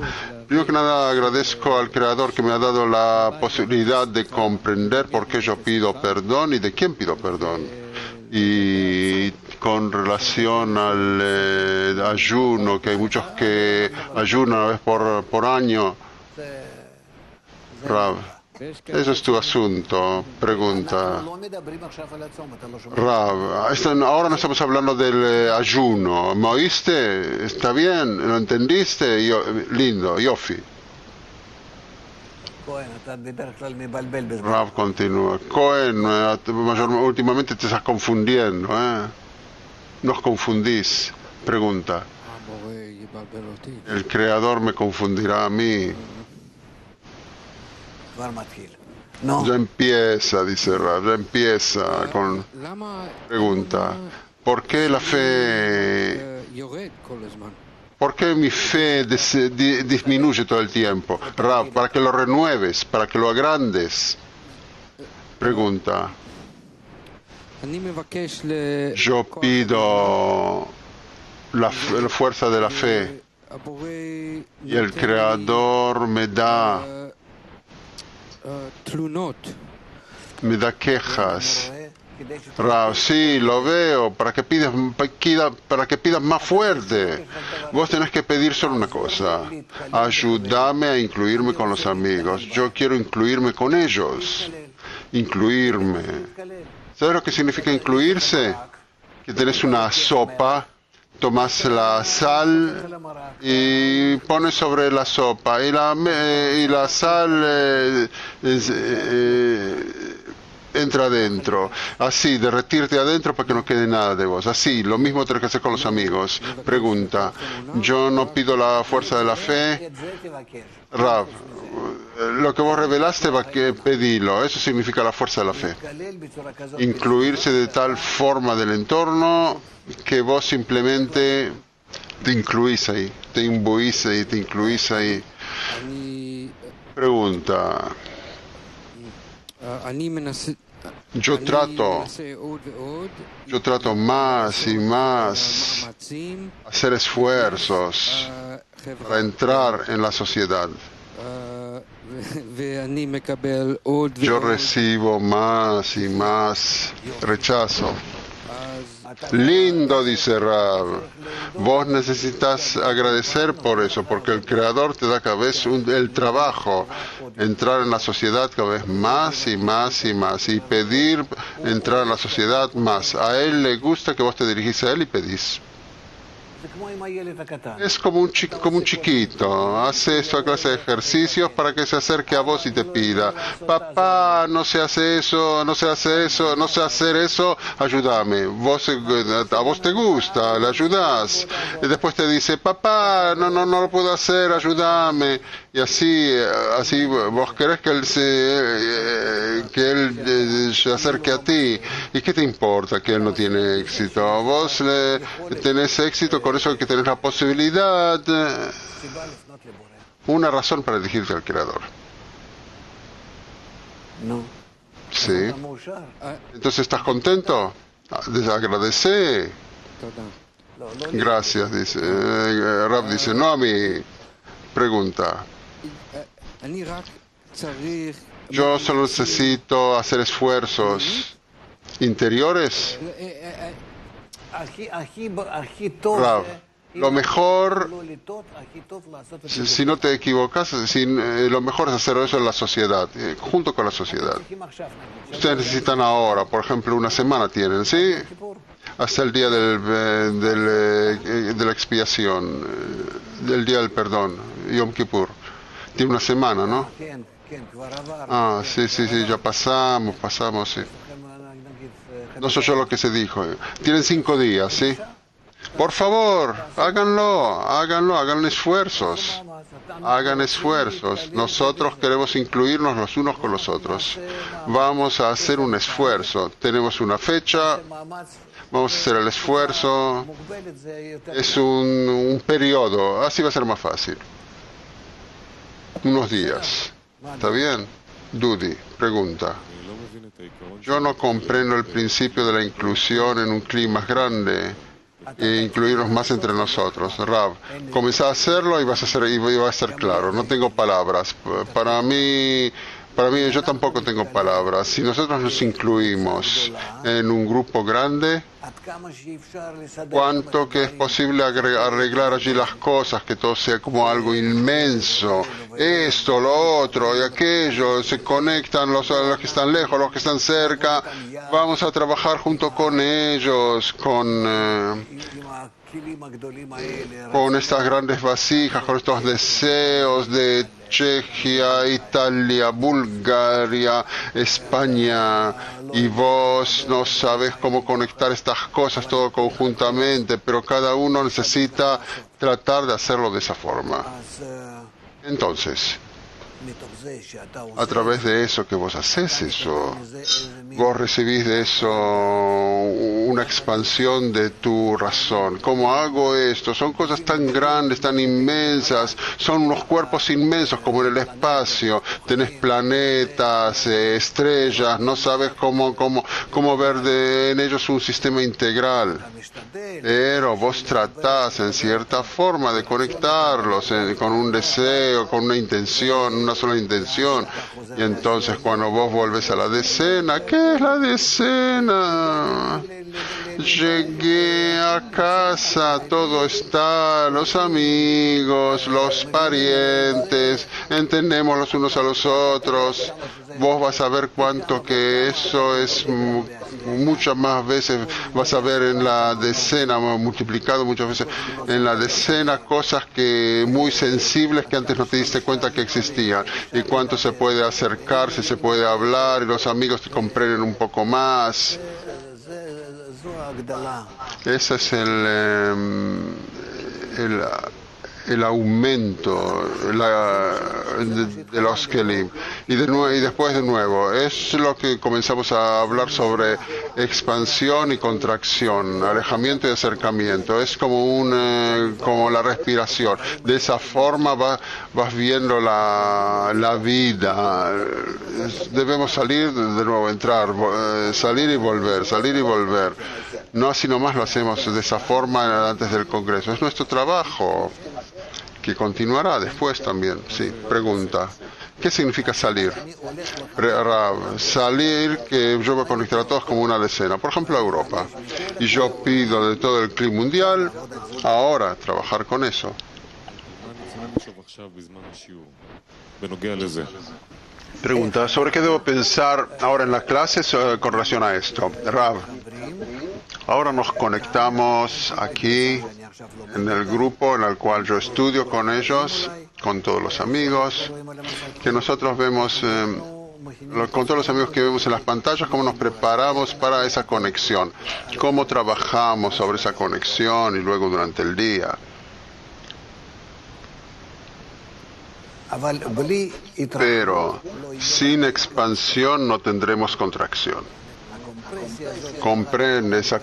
Primero que nada agradezco al Creador que me ha dado la posibilidad de comprender por qué yo pido perdón y de quién pido perdón. Y con relación al ayuno, que hay muchos que ayunan una vez por año, Rav, eso es tu asunto. Pregunta. Rav, ahora no estamos hablando del ayuno. ¿Me oíste? ¿Está bien? ¿Lo entendiste? Lindo, Yofi. Rav continúa. Cohen, últimamente te estás confundiendo, ¿eh? Nos confundís. Pregunta. El Creador me confundirá a mí. Ya empieza, dice Rav, ya empieza con pregunta. ¿Por qué la fe? ¿Por qué mi fe disminuye todo el tiempo? Rav, para que lo renueves, para que lo agrandes. Pregunta. Yo pido la fuerza de la fe y el Creador me da quejas. Rav, sí, lo veo, para que pidas más fuerte. Vos tenés que pedir solo una cosa: ayúdame a incluirme con los amigos. Yo quiero incluirme con ellos. Incluirme. ¿Sabes lo que significa incluirse? Que tenés una sopa, tomas la sal y pones sobre la sopa y la sal entra adentro, así, derretirte adentro para que no quede nada de vos. Así, lo mismo tenés que hacer con los amigos. Pregunta, yo no pido la fuerza de la fe. Rav, lo que vos revelaste va que pedilo, eso significa la fuerza de la fe. Incluirse de tal forma del entorno que vos simplemente te incluís ahí, te imbuís ahí, te incluís ahí. Pregunta. Yo trato más y más hacer esfuerzos para entrar en la sociedad. Yo recibo más y más rechazo. Lindo, dice Rav. Vos necesitas agradecer por eso, porque el Creador te da cada vez el trabajo, entrar en la sociedad cada vez más y más y más, y pedir entrar en la sociedad más. A Él le gusta que vos te dirigís a Él y pedís. Es como un chiquito, hace esta clase de ejercicios para que se acerque a vos y te pida: papá, no se hace eso, no se hace eso, no sé hacer eso, ayúdame. A vos te gusta, le ayudás. Y después te dice: papá, no lo puedo hacer, ayúdame. Y así vos querés que él se acerque a ti. ¿Y qué te importa que él no tiene éxito? Vos tenés éxito, con eso que tenés la posibilidad, una razón para dirigirte al Creador. Sí. Entonces, ¿estás contento? Agradece. Gracias, dice. Rav dice: no a mí. Pregunta. Yo solo necesito hacer esfuerzos interiores. Rav, lo mejor, si no te equivocas, lo mejor es hacer eso en la sociedad, junto con la sociedad. Ustedes necesitan ahora, por ejemplo, una semana tienen, ¿sí? Hasta el día de la expiación, del día del perdón, Yom Kippur. Tiene una semana, ¿no? Ah, sí, ya pasamos, sí. No soy yo lo que se dijo. Tienen 5 días, ¿sí? Por favor, hagan esfuerzos. Hagan esfuerzos. Nosotros queremos incluirnos los unos con los otros. Vamos a hacer un esfuerzo. Tenemos una fecha. Vamos a hacer el esfuerzo. Es un periodo. Así va a ser más fácil. Unos días. ¿Está bien? Dudi, pregunta. Yo no comprendo el principio de la inclusión en un clima más grande e incluirnos más entre nosotros. Rav, comenzá a hacerlo y va a ser claro. No tengo palabras. Para mí, yo tampoco tengo palabras. Si nosotros nos incluimos en un grupo grande, cuánto que es posible arreglar allí las cosas, que todo sea como algo inmenso, esto, lo otro y aquello, se conectan los que están lejos, los que están cerca, vamos a trabajar junto con ellos, con estas grandes vasijas, con estos deseos de Chequia, Italia, Bulgaria, España, y vos no sabes cómo conectar estas cosas todo conjuntamente, pero cada uno necesita tratar de hacerlo de esa forma. Entonces, a través de eso que vos haces eso, vos recibís de eso una expansión de tu razón. ¿Cómo hago esto? Son cosas tan grandes, tan inmensas, son unos cuerpos inmensos como en el espacio. Tenés planetas, estrellas, no sabes cómo ver en ellos un sistema integral. Pero vos tratás en cierta forma de conectarlos con un deseo, con una intención, una sola intención. Y entonces cuando vos volvés a la decena, ¿qué es la decena? Llegué a casa, todo está, los amigos, los parientes, entendemos los unos a los otros. Vos vas a ver cuánto que eso es, muchas más veces vas a ver en la decena, multiplicado muchas veces en la decena, cosas que muy sensibles que antes no te diste cuenta que existían, y cuánto se puede acercarse, se puede hablar, y los amigos te comprenden un poco más. Ese es el aumento de los Kelim. Y después de nuevo, es lo que comenzamos a hablar sobre expansión y contracción, alejamiento y acercamiento. Es como la respiración. De esa forma vas viendo la vida. Debemos salir de nuevo, entrar, salir y volver. No así nomás lo hacemos de esa forma antes del Congreso. Es nuestro trabajo, que continuará después también. Sí, pregunta. ¿Qué significa salir? Salir, que yo voy a conectar a todos como una decena. Por ejemplo, a Europa. Y yo pido de todo el clima mundial, ahora, trabajar con eso. Pregunta, ¿sobre qué debo pensar ahora en las clases con relación a esto? Rav, ahora nos conectamos aquí en el grupo en el cual yo estudio con ellos, con todos los amigos, que nosotros vemos, con todos los amigos que vemos en las pantallas, cómo nos preparamos para esa conexión, cómo trabajamos sobre esa conexión y luego durante el día. Pero sin expansión no tendremos contracción. Comprendes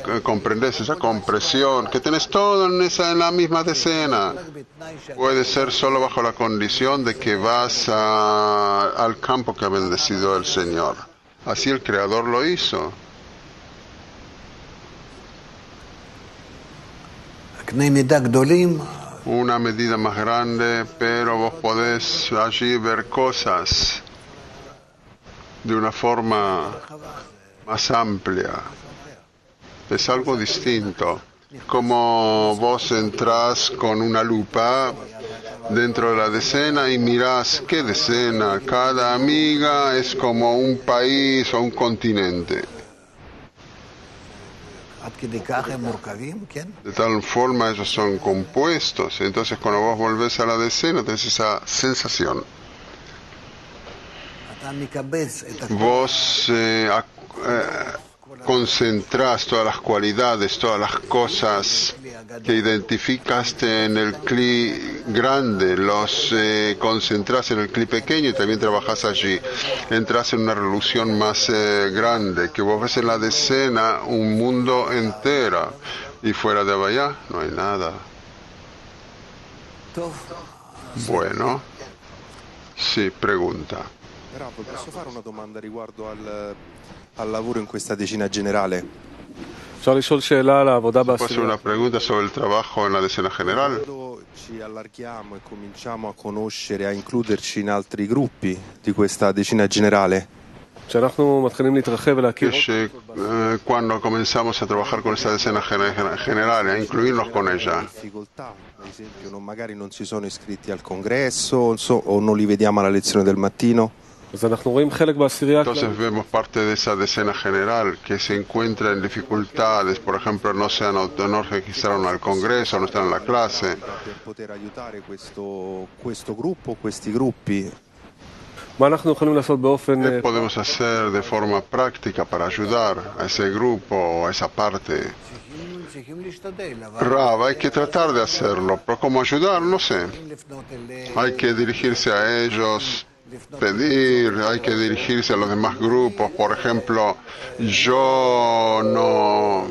esa compresión, que tenés todo en la misma decena. Puede ser solo bajo la condición de que vas al campo que ha bendecido el Señor. Así el Creador lo hizo. Una medida más grande, pero vos podés allí ver cosas de una forma más amplia. Es algo distinto. Como vos entrás con una lupa dentro de la decena y mirás qué decena. Cada amiga es como un país o un continente. De tal forma ellos son compuestos. Entonces cuando vos volvés a la decena tenés esa sensación. Vos concentrás todas las cualidades, todas las cosas que identificaste en el cli grande, los concentrás en el cli pequeño y también trabajás allí. Entrás en una revolución más grande, que vos ves en la decena un mundo entero y fuera de allá no hay nada. Bueno, sì, pregunta. Rav, posso fare una domanda riguardo al lavoro in questa decina generale? ¿Puedo hacer una pregunta sobre el trabajo en la decena general? Quando ci allarghiamo e cominciamo a conoscere, a includerci in altri gruppi di questa decina generale, Cuando comenzamos a trabajar con esta decena general, a incluirnos con ella, difficoltà, ad esempio, magari non si sono iscritti al congresso o non li vediamo alla lezione del mattino? entonces vemos parte de esa decena general que se encuentra en dificultades, por ejemplo, no registraron al Congreso, no están en la clase. Per poter aiutare questo gruppo, questi gruppi. ¿Qué podemos hacer de forma práctica para ayudar a ese grupo o a esa parte? Rav, hay que tratar de hacerlo, pero ¿cómo ayudar? No sé. Hay que dirigirse a ellos, pedir, hay que dirigirse a los demás grupos. Por ejemplo, yo no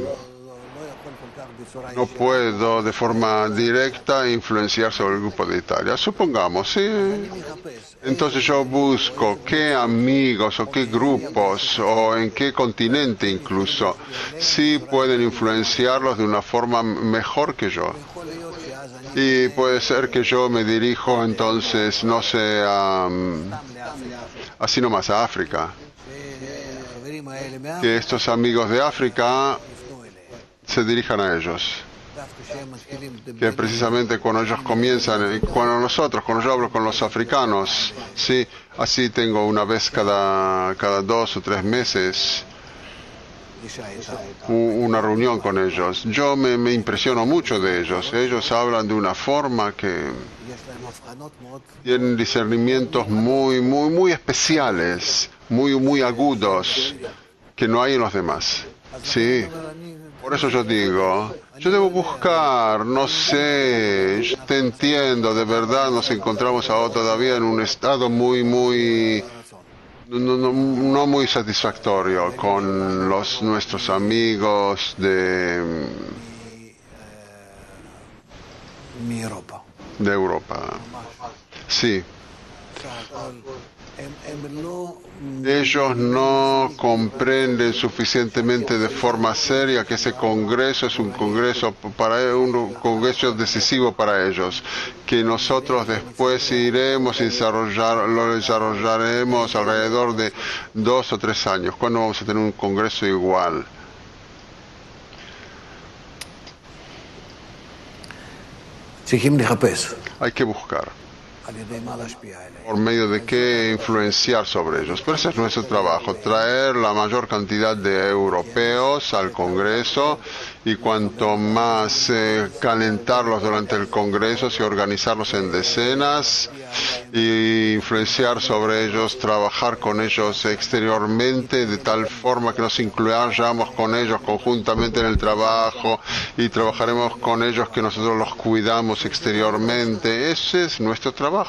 puedo de forma directa influenciar sobre el grupo de Italia. Supongamos, sí. Entonces yo busco qué amigos o qué grupos o en qué continente incluso sí pueden influenciarlos de una forma mejor que yo. Y puede ser que yo me dirijo entonces, no sé, así nomás a África. Que estos amigos de África se dirijan a ellos. Que precisamente cuando ellos comienzan, cuando yo hablo con los africanos, sí, así tengo una vez cada 2 o 3 meses una reunión con ellos. Yo me impresiono mucho de ellos. Ellos hablan de una forma que tienen discernimientos muy especiales, muy agudos, que no hay en los demás. Sí. Por eso yo digo, yo debo buscar, no sé, yo te entiendo, de verdad nos encontramos ahora todavía en un estado no muy satisfactorio con nuestros amigos de Europa. Sí. Ellos no comprenden suficientemente de forma seria que ese congreso es un congreso decisivo para ellos, que nosotros después iremos lo desarrollaremos alrededor de 2 o 3 años. ¿Cuándo vamos a tener un congreso igual? Hay que buscar. ¿Por medio de qué influenciar sobre ellos? Pero ese es nuestro trabajo, traer la mayor cantidad de europeos al Congreso y cuanto más calentarlos durante el Congreso y organizarlos en decenas y influenciar sobre ellos, trabajar con ellos exteriormente de tal forma que nos incluyamos con ellos conjuntamente en el trabajo y trabajaremos con ellos que nosotros los cuidamos exteriormente. Ese es nuestro trabajo.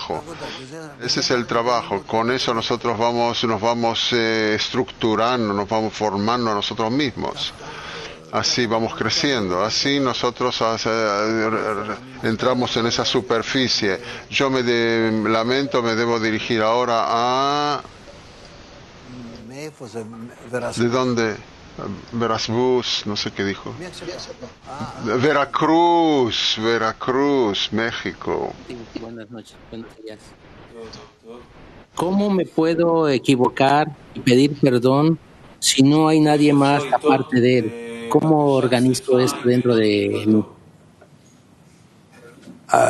Ese es el trabajo. Con eso nosotros nos vamos estructurando, nos vamos formando a nosotros mismos. Así vamos creciendo, así nosotros entramos en esa superficie. Yo me debo dirigir ahora a... ¿De dónde? Veracruz, no sé qué dijo. Veracruz, México. Buenas noches, buenos días. ¿Cómo me puedo equivocar y pedir perdón si no hay nadie más aparte de él? ¿Cómo organizo esto dentro de mí? No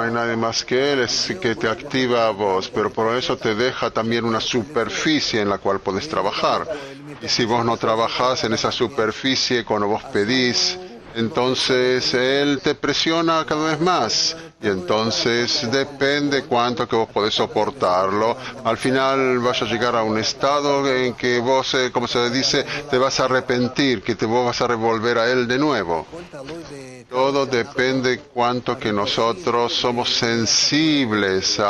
hay nadie más que él, es que te activa a vos, pero por eso te deja también una superficie en la cual podés trabajar. Y si vos no trabajás en esa superficie cuando vos pedís, entonces él te presiona cada vez más. Y entonces depende cuánto que vos podés soportarlo. Al final vas a llegar a un estado en que vos, como se dice, te vas a arrepentir, que vos vas a revolver a él de nuevo. Todo depende cuánto que nosotros somos sensibles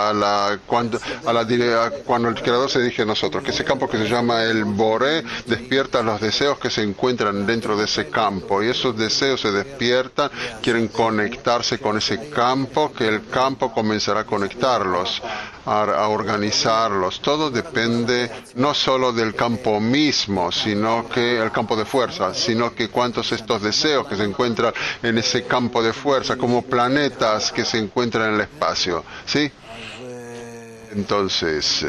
cuando el Creador se dirige a nosotros, que ese campo que se llama el Boré despierta los deseos que se encuentran dentro de ese campo, y esos deseos se despiertan, quieren conectarse con ese campo, que el campo comenzará a conectarlos, a organizarlos. Todo depende no solo del campo mismo, sino que el campo de fuerza, sino que cuántos estos deseos que se encuentran en ese campo de fuerza, como planetas que se encuentran en el espacio, ¿sí? Entonces,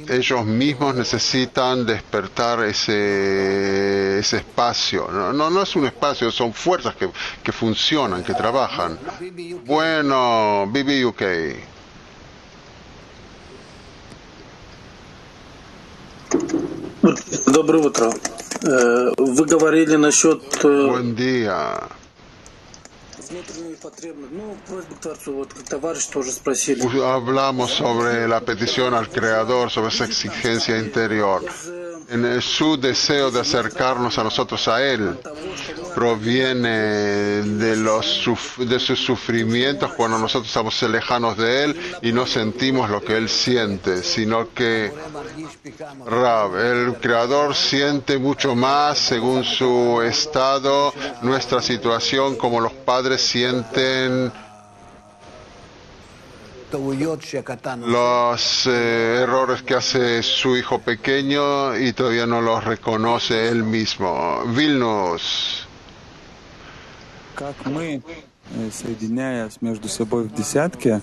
ellos mismos necesitan despertar ese espacio. No es un espacio, son fuerzas que funcionan, que trabajan. Bueno, BBUK. Доброе утро. Вы говорили насчет Buen día. внутренней потребности. Ну, просьба к Творцу, вот товарищ тоже спросили. Hablamos sobre la petición al Creador, sobre esa exigencia interior. En su deseo de acercarnos a nosotros a Él proviene de sus sufrimientos cuando nosotros estamos lejanos de Él y no sentimos lo que Él siente, sino que el Creador siente mucho más según su estado, nuestra situación, como los padres sienten los errores que hace su hijo pequeño y todavía no los reconoce él mismo. Vilnius.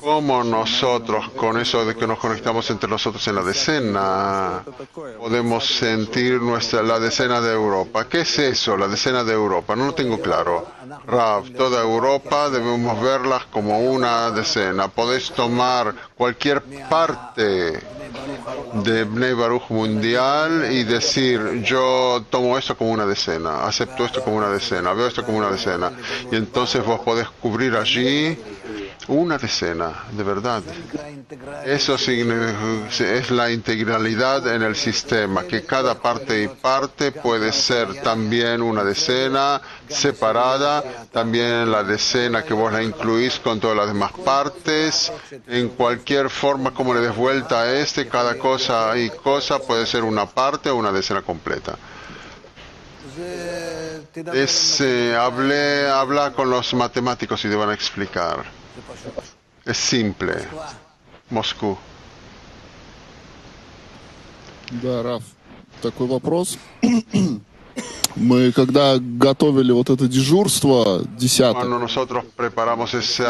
¿Cómo nosotros, con eso de que nos conectamos entre nosotros en la decena, podemos sentir la decena de Europa? ¿Qué es eso, la decena de Europa? No lo tengo claro. Rav, toda Europa debemos verlas como una decena. Podés tomar cualquier parte de Bnei Baruch mundial y decir, yo tomo esto como una decena, acepto esto como una decena, veo esto como una decena. Y entonces vos podés cubrir allí una decena, de verdad. Eso es la integralidad en el sistema, que cada parte y parte puede ser también una decena separada, también la decena que vos la incluís con todas las demás partes, en cualquier forma como le des vuelta a cada cosa y cosa puede ser una parte o una decena completa. Habla con los matemáticos y te van a explicar. Es simple. Moscú. Да, Раф, такой вопрос. Мы когда готовили вот это дежурство, десяток. Cuando nosotros preparamos ese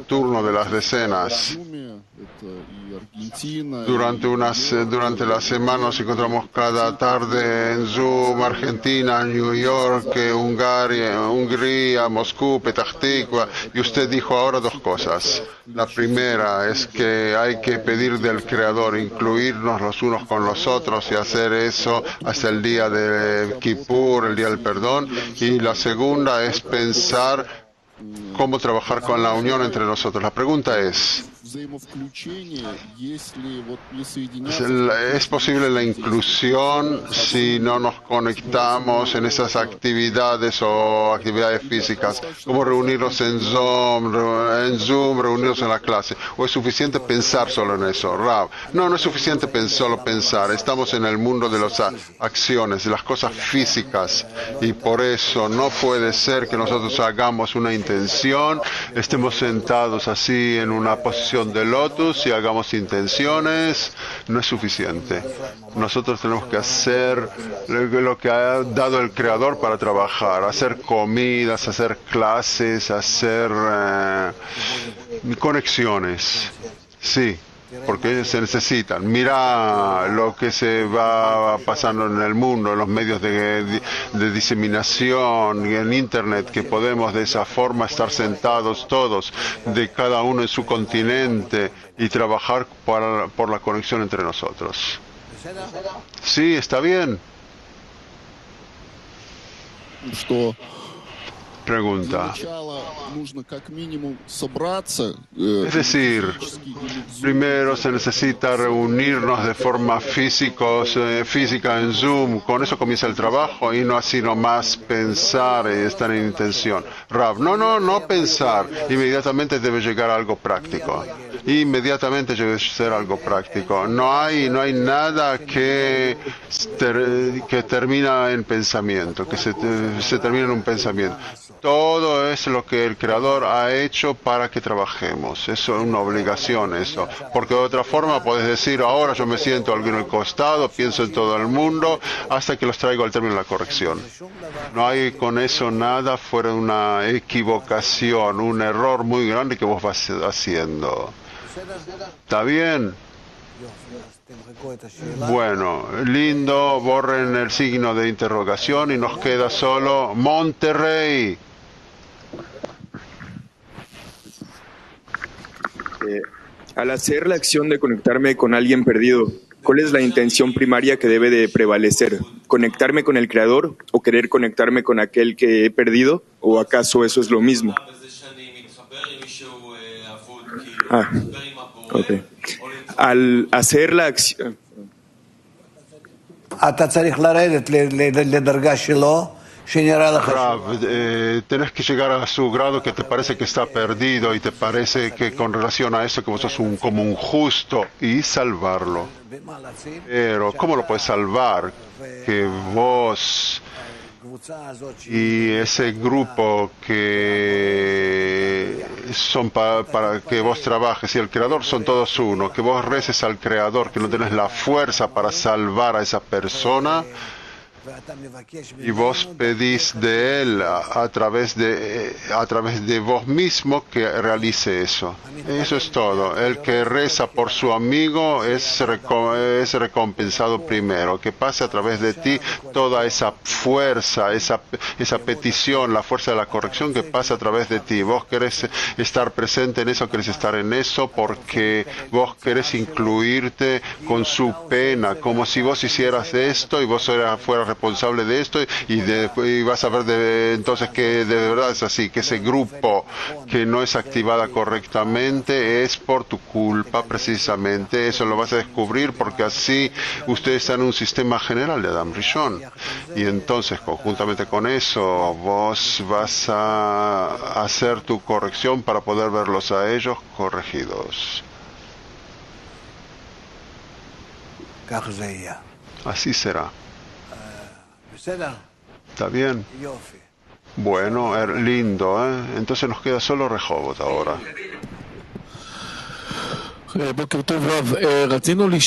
turno de las decenas, durante la semana nos encontramos cada tarde en Zoom, Argentina, New York, Hungría, Moscú, Petah Tikva, y usted dijo ahora dos cosas. La primera es que hay que pedir del Creador, incluirnos los unos con los otros y hacer eso hasta el día de Kippur, el día del perdón. Y la segunda es pensar cómo trabajar con la unión entre nosotros. La pregunta es, ¿es posible la inclusión si no nos conectamos en esas actividades o actividades físicas, como reunirnos en Zoom, reunirnos en la clase? ¿O es suficiente pensar solo en eso? Rav, no es suficiente solo pensar. Estamos en el mundo de las acciones, de las cosas físicas, y por eso no puede ser que nosotros hagamos una intención, estemos sentados así en una posición de lotus y hagamos intenciones. No es suficiente. Nosotros tenemos que hacer lo que ha dado el Creador para trabajar, hacer comidas, hacer clases, hacer conexiones. Sí, porque se necesitan. Mira lo que se va pasando en el mundo, en los medios de diseminación, en Internet, que podemos de esa forma estar sentados todos, de cada uno en su continente, y trabajar por la conexión entre nosotros. Sí, está bien. Что для Pregunta. начала нужно как минимум собраться. Es decir, primero se necesita reunirnos de forma física en Zoom. Con eso comienza el trabajo y no así nomás pensar y estar en intención. Rav, no pensar. Inmediatamente debe llegar algo práctico. Inmediatamente debe ser algo práctico. No hay nada que termina en pensamiento, que se termina en un pensamiento. Todo es lo que el Creador ha hecho para que trabajemos. Eso es una obligación, eso. Porque de otra forma puedes decir, ahora yo me siento algo en el costado, pienso en todo el mundo, hasta que los traigo al término de la corrección. No hay con eso nada fuera de una equivocación, un error muy grande que vos vas haciendo. ¿Está bien? Bueno, lindo, borren el signo de interrogación y nos queda solo Monterrey. Al hacer la acción de conectarme con alguien perdido, ¿cuál es la intención primaria que debe de prevalecer? ¿Conectarme con el Creador o querer conectarme con aquel que he perdido? ¿O acaso eso es lo mismo? Ok. Al hacer la acción... אתה צריך לרדת לדרגה שלו, שנראה לך... Rav, tenés que llegar a su grado que te parece que está perdido y te parece que con relación a eso que vos sos como un justo y salvarlo. Pero, ¿cómo lo puedes salvar? Que vos y ese grupo que son para que vos trabajes y el Creador son todos uno, que vos reces al Creador, que no tenés la fuerza para salvar a esa persona, y vos pedís de él a través de vos mismo que realice eso. Eso es todo. El que reza por su amigo es recompensado primero. Que pase a través de ti toda esa fuerza, esa petición, la fuerza de la corrección que pasa a través de ti. Vos querés estar presente en eso, querés estar en eso porque vos querés incluirte con su pena, como si vos hicieras esto y vos fueras responsable de esto y vas a ver entonces que de verdad es así, que ese grupo que no es activada correctamente es por tu culpa precisamente. Eso lo vas a descubrir porque así ustedes están en un sistema general de Adam Rishon y entonces conjuntamente con eso vos vas a hacer tu corrección para poder verlos a ellos corregidos. Así será. ¿Está bien? Bueno, lindo, ¿eh? Entonces nos queda solo Rehovot ahora.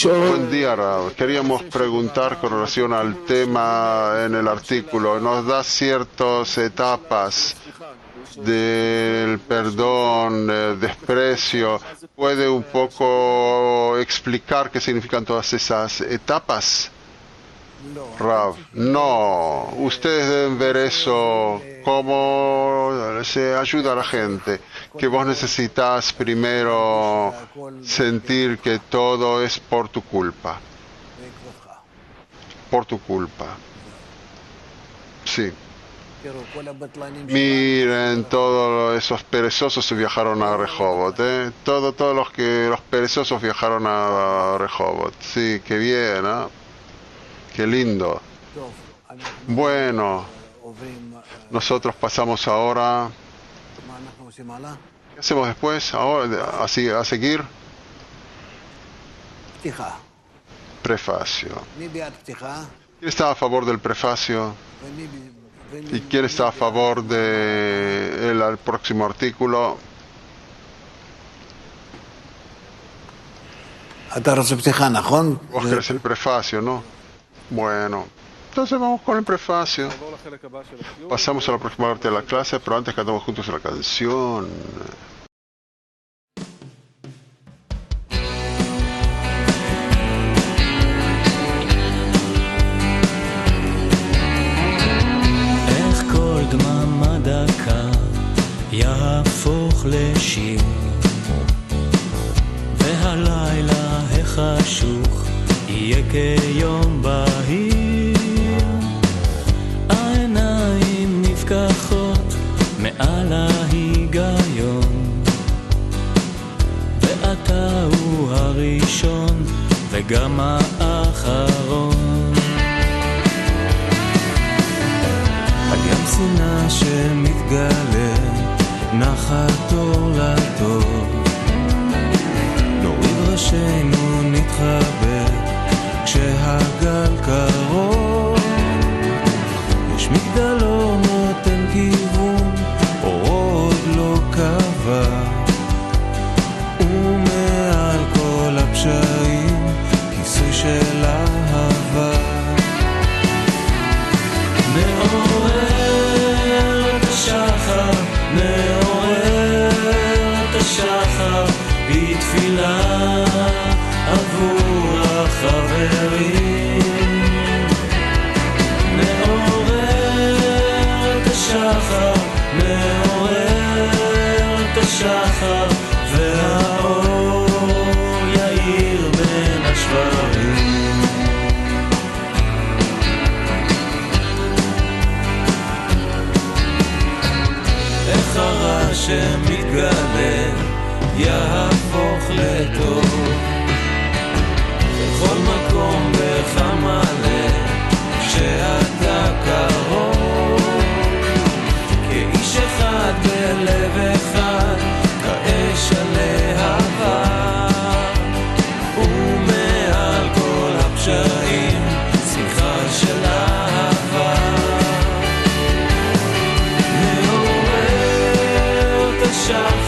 Buen día, Rav. Queríamos preguntar con relación al tema en el artículo. Nos da ciertas etapas del perdón, el desprecio. ¿Puede un poco explicar qué significan todas esas etapas? Rav, no, ustedes deben ver eso como se ayuda a la gente, que vos necesitas primero sentir que todo es por tu culpa, sí. Miren, todos esos perezosos viajaron a Rehovot, todos los perezosos viajaron a Rehovot, sí, qué bien, ¿eh? Qué lindo. Bueno, nosotros pasamos ahora. ¿Qué hacemos después? Ahora, así, a seguir. Prefacio. ¿Quién está a favor del prefacio? ¿Y quién está a favor del próximo artículo? Vos querés el prefacio, ¿no? Bueno, entonces vamos con el prefacio. Pasamos a la próxima parte de la clase, pero antes cantamos juntos la canción. יהפוך לשיר, והלילה החשוך יהיה כיום בהיר. העיניים נפקחות מעל ההיגיון, ואתה הוא הראשון וגם האחרון. על ים סיני שמתגלה נחת אור לטוב, נוריד ראשינו נתחבא כשהגל קרוב. יש מגדל אור נותן כיוון, אור עוד לא קבע, ומעל כל הפשעים כיסוי של אהבה. מעורר את השחר, מעורר את השחר, בתפילה עבור החברים. מעורר את השחר, מעורר את השחר, והאור יאיר בין השברים. איך הרע שמתגלה יהפוך לטוב, בכל מקום בכמה לב שאתה קרוב, כאיש אחד בלב אחד, כאש הלהבה, ומעל כל הפשעים שמחה של אהבה. מעורר את השחר,